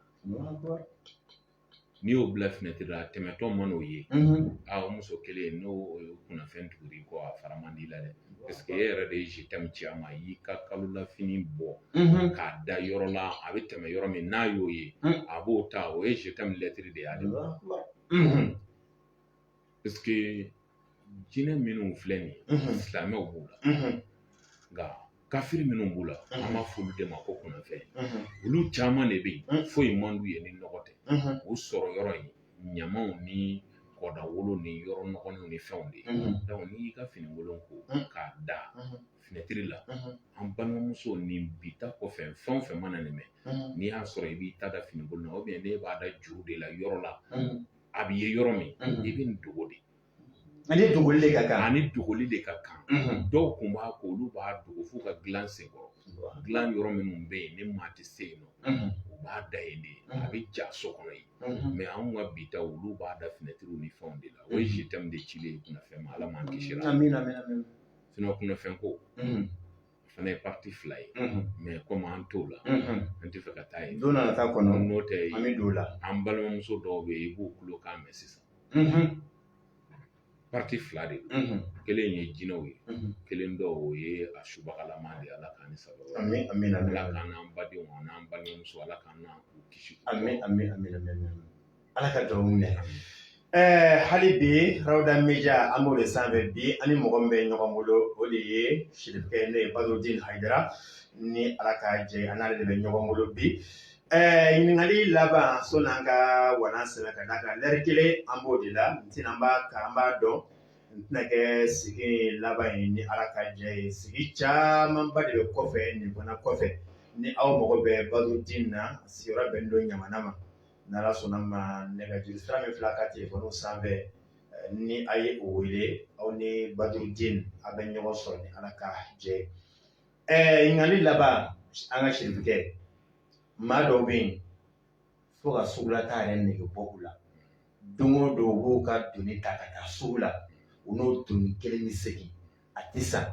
n'i y'o bila finɛtiri la tɛmɛtɔ man'o ye o muso kelen n'o kunnafɛn tuguri kɔ a fara man di la dɛ parce que e yɛrɛ de ye je t'aime ci a ma i y'i ka kalola fini bɔ k'a da yɔrɔ la a bɛ tɛmɛ yɔrɔ min n'a y'o ye a b'o ta o ye je t'aime lɛtiri de y'ale parce que jinɛ minnu filɛ nin ye silamɛw b'u la nka kafiri minnu b'u la an b'a f'olu de ma ko kunnafɛn olu caman de bɛ yen foyi man d'u ye ni nɔgɔ tɛ o sɔrɔ yɔrɔ in ɲamaw ni kɔdawolo ni yɔrɔ nɔgɔninw ni fɛnw de ye donc n'i y'i ka finikolon ko k'a da finɛtiri la an balimamuso nin bi ta kɔfɛ fɛn o fɛn mana nin mɛn n'i y'a sɔrɔ i b'i ta da finikolon na ubiyɛn n'e b'a da juru de la yɔrɔ la a b'i ye yɔrɔ min i bɛ nin dogo de ani dogoli de ka kan ani dogoli de ka kan dɔw kun b'a ko olu b'a dogo f'u ka dilan senkɔrɔ dilan yɔrɔ minnu bɛ yen ni maa tɛ se yen nɔ u b'a da yen de a bɛ ja so kɔnɔ yen mɛ anw ka bita olu b'a da finɛtiriw ni fɛnw de la o ye je t'aime de cilen kunnafɛn ma ala m'an kisi la sinon kunnafɛn ko o fana ye parti fila ye mɛ komi an t'o la an tɛ fɛ ka taa yen don nana taa kɔnɔ n'o tɛ an bɛ don o la an balimamuso dɔw bɛ yen i b'u tulo k'a mɛn sisan parti fila de don kelen ye jinɛw ye kelen dɔw o ye a subagalama de ala k'an ni sababa amin ala k'an n'an badenw n'an balimamuso ala k'an n'an u kisi amin ala ka dugawu minɛ hali bi rawda media an b'o de sanfɛ bi ani mɔgɔ min bɛ ɲɔgɔn bolo o de ye sirikɛ n'o ye badrudin hayidara ni ala ka jɛ a n'ale de bɛ ɲɔgɔn bolo bi ɲininkali laban sɔnni an ka walan sɛbɛn ka d'a kan lɛri kelen an b'o de la n tɛna an b'a dɔn n tɛna kɛ sigi laban ye ni ala ka jɛ ye sigi camanba de bɛ kɔfɛ nin fana kɔfɛ ni aw mago bɛ badrudin na sigiyɔrɔ bɛnnen don ɲamana ma n'ala sɔnna ma nɛgɛjuru sira min filɛ a ka telefɔniw sanfɛ ni a ye o wele aw ni badrudin a bɛ ɲɔgɔn sɔrɔ ni ala ka jɛ ye ɲininkali laban an ka sirikɛ maa dɔw bɛ yen fo ka sugulata yɛrɛ nege bɔ u la don o don u b'u ka doni ta ka taa sugu la u n'o doni kelen bɛ segin a tɛ san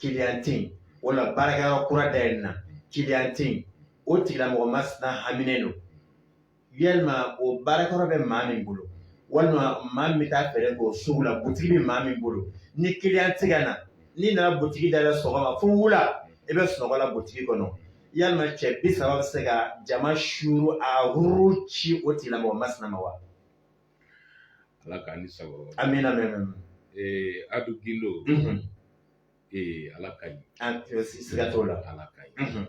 kiliyan tɛ yen wala baarakɛyɔrɔ kura dayɛlɛ na kiliyan tɛ yen o tigilamɔgɔ masina haminen don yalima o baarakɛyɔrɔ bɛ maa min bolo walima maa min bɛ taa fɛɛrɛ k'o sugu la butigi bɛ maa min bolo ni kiliyan tɛ ka na n'i nana butigi dayɛlɛ sɔgɔma fo wula i bɛ sunɔgɔ la butigi kɔnɔ yalima cɛ 30 bɛ se ka jama suru a huru ci o tigilamɔgɔ masina ma wa ala k'an ni sababa amina adu gindo ala ka ɲi an siga t'o la ala ka ɲi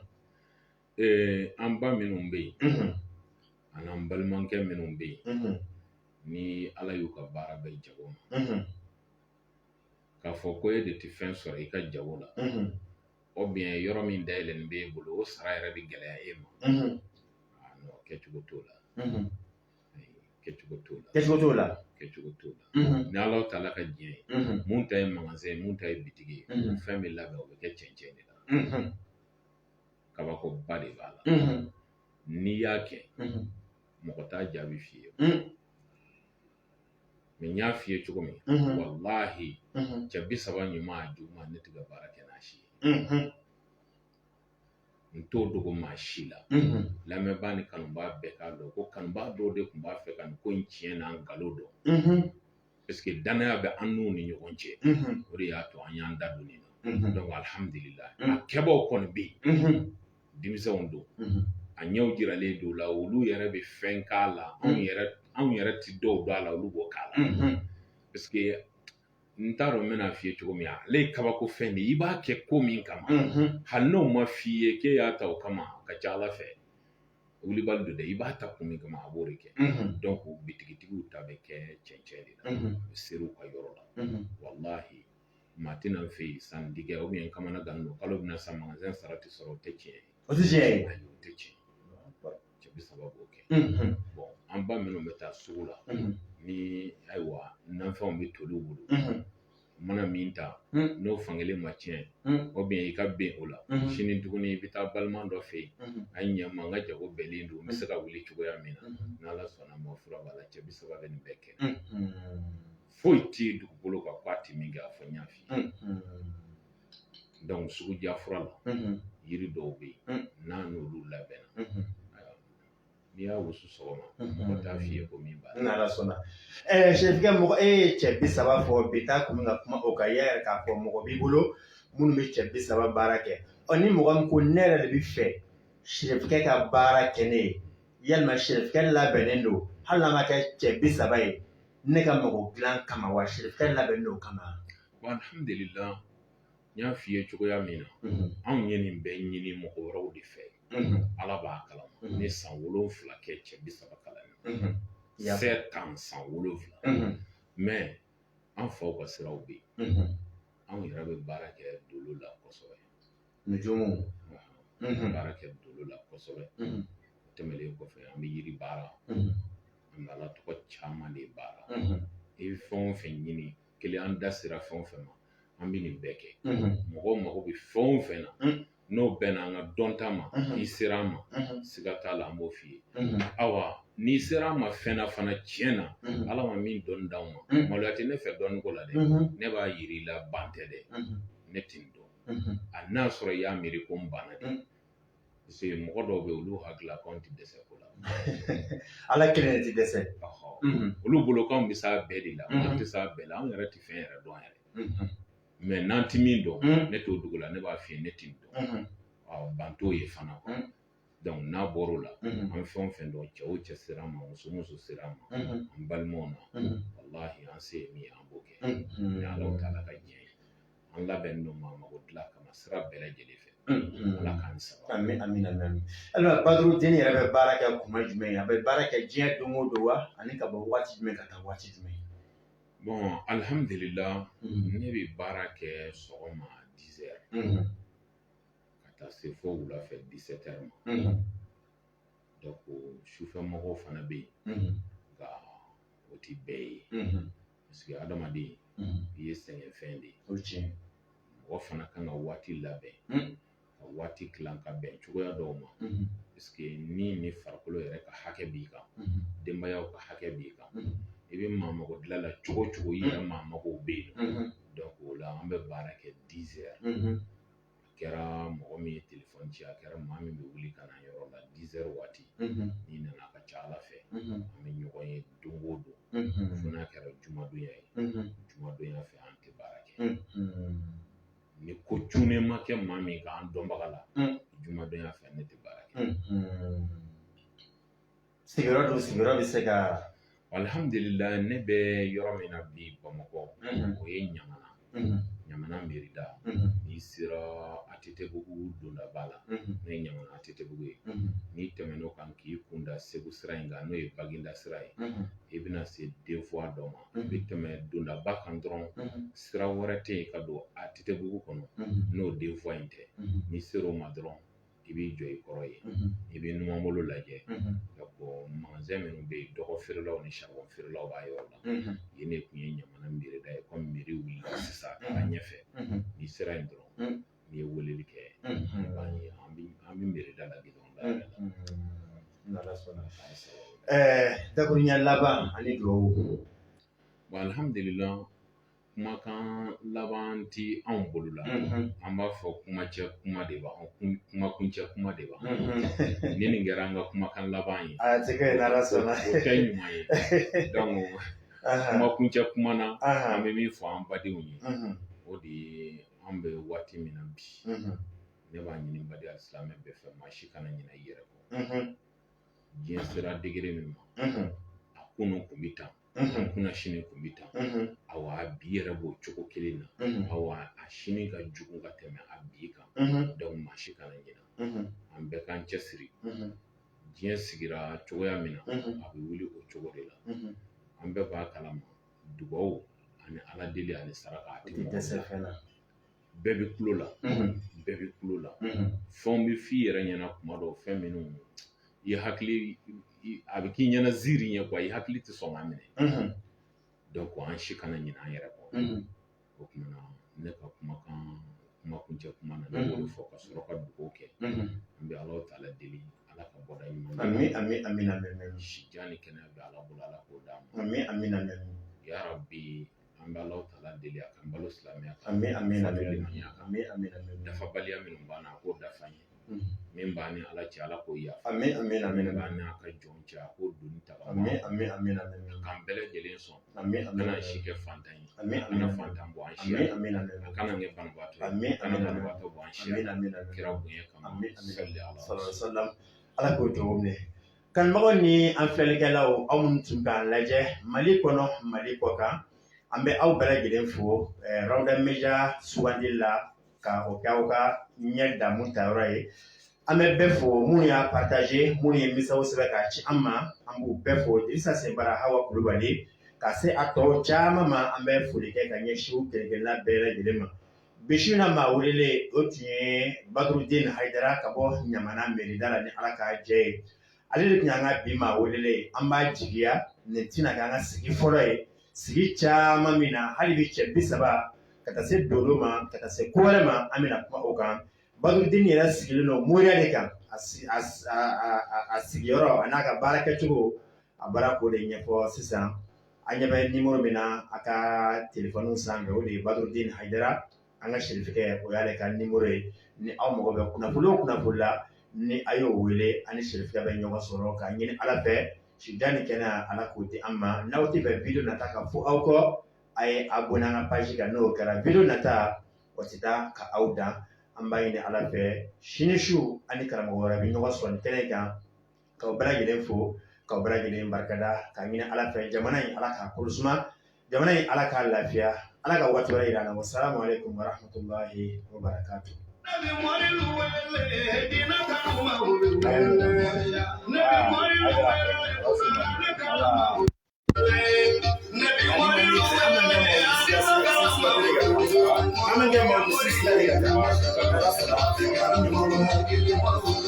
an ba minnu bɛ yen ani an balimakɛ minnu bɛ yen ni ala y'u ka baara bɛɛ jago ma k'a fɔ ko e de tɛ fɛn sɔrɔ i ka jago la o bien yɔrɔ min dayɛlɛnnen b'e bolo o sara yɛrɛ bɛ gɛlɛya e ma kɛcogo t'o la kɛcogo t'o la ni ala taala ka diɲɛ ye mun ta ye magasin mun ta ye bitigi ye fɛn bɛ labɛn o bɛ kɛ cɛncɛn de la kabakoba de b'a la n'i y'a kɛ mɔgɔ t'a jaabi f'i ye mɛ n y'a f'i ye cogo min walahi cɛ 30 ɲuman a juguman ne tɛ ka baara kɛ n'a si ye n t'o dogo maa si la lamɛnbaa ni kanubaa bɛɛ k'a dɔn ko kanubaa dɔw de tun b'a fɛ ka nin ko in tiɲɛ n'an nkalon dɔn parce que danaya bɛ an n'u ni ɲɔgɔn cɛ o de y'a to an y'an da don nin na donc alhamdulillah a kɛbaw kɔni bɛ yen denmisɛnw don a ɲɛw jiralen don o la olu yɛrɛ bɛ fɛn k'a la anw yɛrɛ tɛ dɔw dɔn a la olu b'o k'a la parce que n t'a dɔn n bɛna f'i ye cogo min ale ye kabako fɛn de ye i b'a kɛ ko min kama hali n'o ma f'i ye k'e y'a ta o kama a ka ca ala fɛ wulibali don dɛ i b'a ta kun min kama a b'o de kɛ donc bitigitigiw ta bɛ kɛ cɛncɛn de la u bɛ ser'u ka yɔrɔ la walahi Matina fe san diga o bien kamana ganno kalo bina sa magazin sarati soro teke o ti je ayo teke ce bi sababu ke bon an ba meno meta sugula ni aywa nan fa on bi tolu bulu mana minta no fangele machien o bien i ka ben o la sini tuguni bi ta balman do fe ay nyama nga jago belindu mi se ka wuli cogoya mina na la sona mo fura bala ce bi sababu ni beke foyi ti dugukolo ka kwati min kɛ a fɔ n y'a fi donc sugu jafura la yiri dɔw bɛ yen n'a n'olu labɛnna n'i y'a wusu sɔgɔma mɔgɔ t'a f'i ye ko min b'a la. N'ala sɔnna sɛfikɛ mɔgɔ e ye cɛ 30 fɔ bi taa kun bɛ ka kuma o kan i yɛrɛ k'a fɔ mɔgɔ b'i bolo minnu bɛ cɛ 30 baara kɛ ni mɔgɔ min ko ne yɛrɛ de bɛ fɛ sɛfikɛ ka baara kɛ ne ye yalima sɛfikɛ labɛnnen don hali n'a ma kɛ cɛ 30 ye ne ka mɔgɔ dilan kama wa sɛfikɛ labɛnnen don o kama. Bon alhamdulillah n y'a f'i ye cogoya min na anw ye nin bɛɛ ɲini mɔgɔ wɛrɛw de fɛ ala b'a kalama ne san 7 kɛ cɛ 30 kalan na 7 ans san 7 mais an faw ka siraw bɛ yen anw yɛrɛ bɛ baara kɛ dolo la kosɛbɛ nujumu baara kɛ dolo la kosɛbɛ tɛmɛlen kɔfɛ an bɛ yiri baara an bɛ ala tɔgɔ caman de baara i bɛ fɛn o fɛn ɲini kelen an da sera fɛn o fɛn ma an bɛ nin bɛɛ kɛ mɔgɔw mago bɛ fɛn o fɛn na n'o bɛnna an ka dɔnta ma n'i sera an ma siga t'a la an b'o f'i ye awa n'i sera an ma fɛn na fana tiɲɛ na ala ma min dɔnni d'anw ma maloya tɛ ne fɛ dɔnni ko la dɛ ne b'a yir'i la ban tɛ dɛ ne tɛ n dɔn a n'a sɔrɔ i y'a miiri ko n banna dɛ parce que mɔgɔ dɔw bɛ yen olu hakili la k'anw tɛ dɛsɛ ko la ala kelen de tɛ dɛsɛ olu bolo k'anw bɛ s'a bɛɛ de la anw tɛ s'a bɛɛ la anw yɛrɛ tɛ fɛn yɛrɛ dɔn yɛrɛ mais n'an tɛ min dɔn ne t'o dugu la ne b'a f'i ye ne tɛ dɔn ban t'o ye fana donc n'a bɔr'o la an bɛ fɛn o fɛn dɔn cɛ o cɛ sera an ma muso muso sera an ma an balimaw na walahi an se ye min ye an b'o kɛ ni alaw taala ka diɲɛ ye an labɛnnen don maa mago dilan kama sira bɛɛ lajɛlen fɛ ala k'an saba amin amin amin ayiwa Badru Deni yɛrɛ bɛ baara kɛ kuma jumɛn ye a bɛ baara kɛ diɲɛ don o don wa ani ka bɔ waati jumɛn ka taa waati jumɛn. Bon alhamdulillah ne bɛ baara kɛ sɔgɔma 10 heures ka taa se fo wula fɛ 17 heures ma donc sufɛ mɔgɔw fana bɛ yen nka o tɛ bɛɛ ye parce que adamaden i ye sɛgɛnfɛn de ye o tiɲɛ mɔgɔ fana kan ka waati labɛn ka waati tilan ka bɛn cogoya dɔw ma parce que ni farikolo yɛrɛ ka hakɛ b'i kan denbayaw ka hakɛ b'i kan i bɛ maa mago dilan la cogo o cogo i yɛrɛ maa mago bɛ yen donc o la an bɛ baara kɛ 10 heures a kɛra mɔgɔ min ye téléphone ci a kɛra maa min bɛ wuli ka na yɔrɔ la 10 heures waati n'i nana a ka ca ala fɛ an bɛ ɲɔgɔn ye don o don fo n'a kɛra jumadonya ye jumadonya fɛ an tɛ baara kɛ ni ko cunen ma kɛ maa min kan an dɔnbaga la jumadonya fɛ ne tɛ baara kɛ sigiyɔrɔ dun sigiyɔrɔ bɛ se ka alhamdulillah ne bɛ yɔrɔ min na bi bamakɔ o ye ɲamana ɲamana mirida n'i sera ATT-bugu dondaba la n'o ye ɲamana ATT-bugu ye n'i tɛmɛn'o kan k'i kunda segu sira in kan n'o ye baginda sira ye i bɛna se denfuwa dɔ ma i bɛ tɛmɛ dondaba kan dɔrɔn sira wɛrɛ tɛ yen ka don ATT-bugu kɔnɔ n'o denfuwa in tɛ n'i ser'o ma dɔrɔn i b'i jɔ i kɔrɔ ye i bɛ numanbolo lajɛ ka bɔ magasin minnu bɛ yen dɔgɔ feerelaw ni charbon feerelaw b'a yɔrɔ la yen de tun ye ɲamana mirida ye komi miri wulila sisan a taara ɲɛfɛ n'i sera yen dɔrɔn n'i ye weleli kɛ i b'a ye an bɛ mirida la gidɔrɔn da la. dakuruɲɛ laban ani dugawu. bon alhamdulillah kumakan laban tɛ anw bolo la an b'a fɔ kumacɛ kuma de b'an kumakuncɛ kuma de b'an ni nin kɛra an ka kumakan laban ye a tɛ kɛ n'ala sɔnna o tɛ ɲuman ye donc kumakuncɛ kuma na an bɛ min fɔ an badenw ye o de ye an bɛ waati min na bi ne b'a ɲini badi alisimɛ bɛɛ fɛ maa si kana ɲinɛ i yɛrɛ kɔ diɲɛ sera degré min ma a kunun kun bɛ tan kunna sini kun bɛ tan awa bi yɛrɛ b'o cogo kelen na awa a sini ka jugu ka tɛmɛ a bi kan donc maa si kana ɲinɛ an bɛɛ k'an cɛsiri diɲɛ sigira cogoya min na a bɛ wuli o cogo de la an bɛɛ b'a kalama dugawu ani ala deli ani saraka a ti dɛsɛ fɛn na bɛɛ bɛ kulo la bɛɛ bɛ kulo la fɛnw bɛ f'i yɛrɛ ɲɛna kuma dɔw fɛn minnu i hakili a bɛ k'i ɲɛna ziiri ɲɛ kuwa i hakili tɛ sɔn ka minɛ donc an si kana ɲinɛ an yɛrɛ kɔ o kumana ne ka kuma kuncɛ kuma na ne b'o fɔ ka sɔrɔ ka dugawu kɛ an bɛ ala taala deli ala ka bɔda ɲuman amin si jan ni kɛnɛya bɛ ala bolo ala k'o d'a ma amin ya rabbi an bɛ ala taala deli a kan balo silamɛya amin dafabaliya minnu b'an na a k'o dafa n ye min b'an ni ala cɛ ala k'o yafa amin b'an n'a ka jɔn cɛ a k'o doni ta amin k'an bɛɛ lajɛlen sɔn amin kana si kɛ fantan ye amin kana fantan bɔ an si a kana kɛ banabaatɔ ye kana banabaatɔ bɔ an si kira bonya kama salli ala sallam ala k'o dugawu minɛ kanubagaw ni an filɛlikɛlaw aw minnu tun k'an lajɛ mali kɔnɔ mali kɔ kan an bɛ aw bɛɛ lajɛlen fo rawda media sugandili la ka o kɛ aw ka ɲɛ damu tayɔrɔ ye an bɛ bɛɛ fo minnu y'a partage minnu ye misaw sɛbɛn k'a ci an ma an b'u bɛɛ fo Dirisa Senbara Hawa Kulubali ka se a tɔ caman ma an bɛ foli kɛ ka ɲɛsin kɛlɛkɛla bɛɛ lajɛlen ma bi su in na maa welelen o tun ye Badurudin Hayidara ka bɔ Ɲamana mairie la ni ala ka jɛ ye ale de tun y'an ka bi maa welelen an b'a jigiya nin tɛna kɛ an ka sigi fɔlɔ ye sigi caman min na hali bi cɛ 30 ka taa se dolo ma ka taa se ko wɛrɛ ma an bɛna kuma o kan Badurudin yɛrɛ sigilen don moriya de kan a sigiyɔrɔ a n'a ka baara kɛcogo a baara k'o de ɲɛfɔ sisan an ɲɛ bɛ numéro min na a ka téléphone sanfɛ o de ye Badurudin Hayidara an ka sɛrifikɛ o y'ale ka numéro ye ni aw mago bɛ kunnafoni o kunnafoni la ni a y'o wele ani sɛrifikɛ bɛ ɲɔgɔn sɔrɔ k'a ɲini ala fɛ sida ni kɛnɛya ala k'o di an ma n'aw tɛ fɛ video nata ka fɔ aw kɔ a ye abonné an ka page kan n'o kɛra video nata o tɛ taa ka aw dan an b'a ɲini ala fɛ sini su ani karamɔgɔ wɛrɛ bɛ ɲɔgɔn sɔrɔ nin kɛnɛ kan k'aw bɛɛ lajɛlen fo k'aw bɛɛ lajɛlen barikada k'a ɲini ala fɛ jamana in ala k'a kolo suma jamana in ala k'a lafiya ala ka waati wɛrɛ yira an na wassalamu alaikum warahmatullahi wabarakatuh I'm gonna get my sister.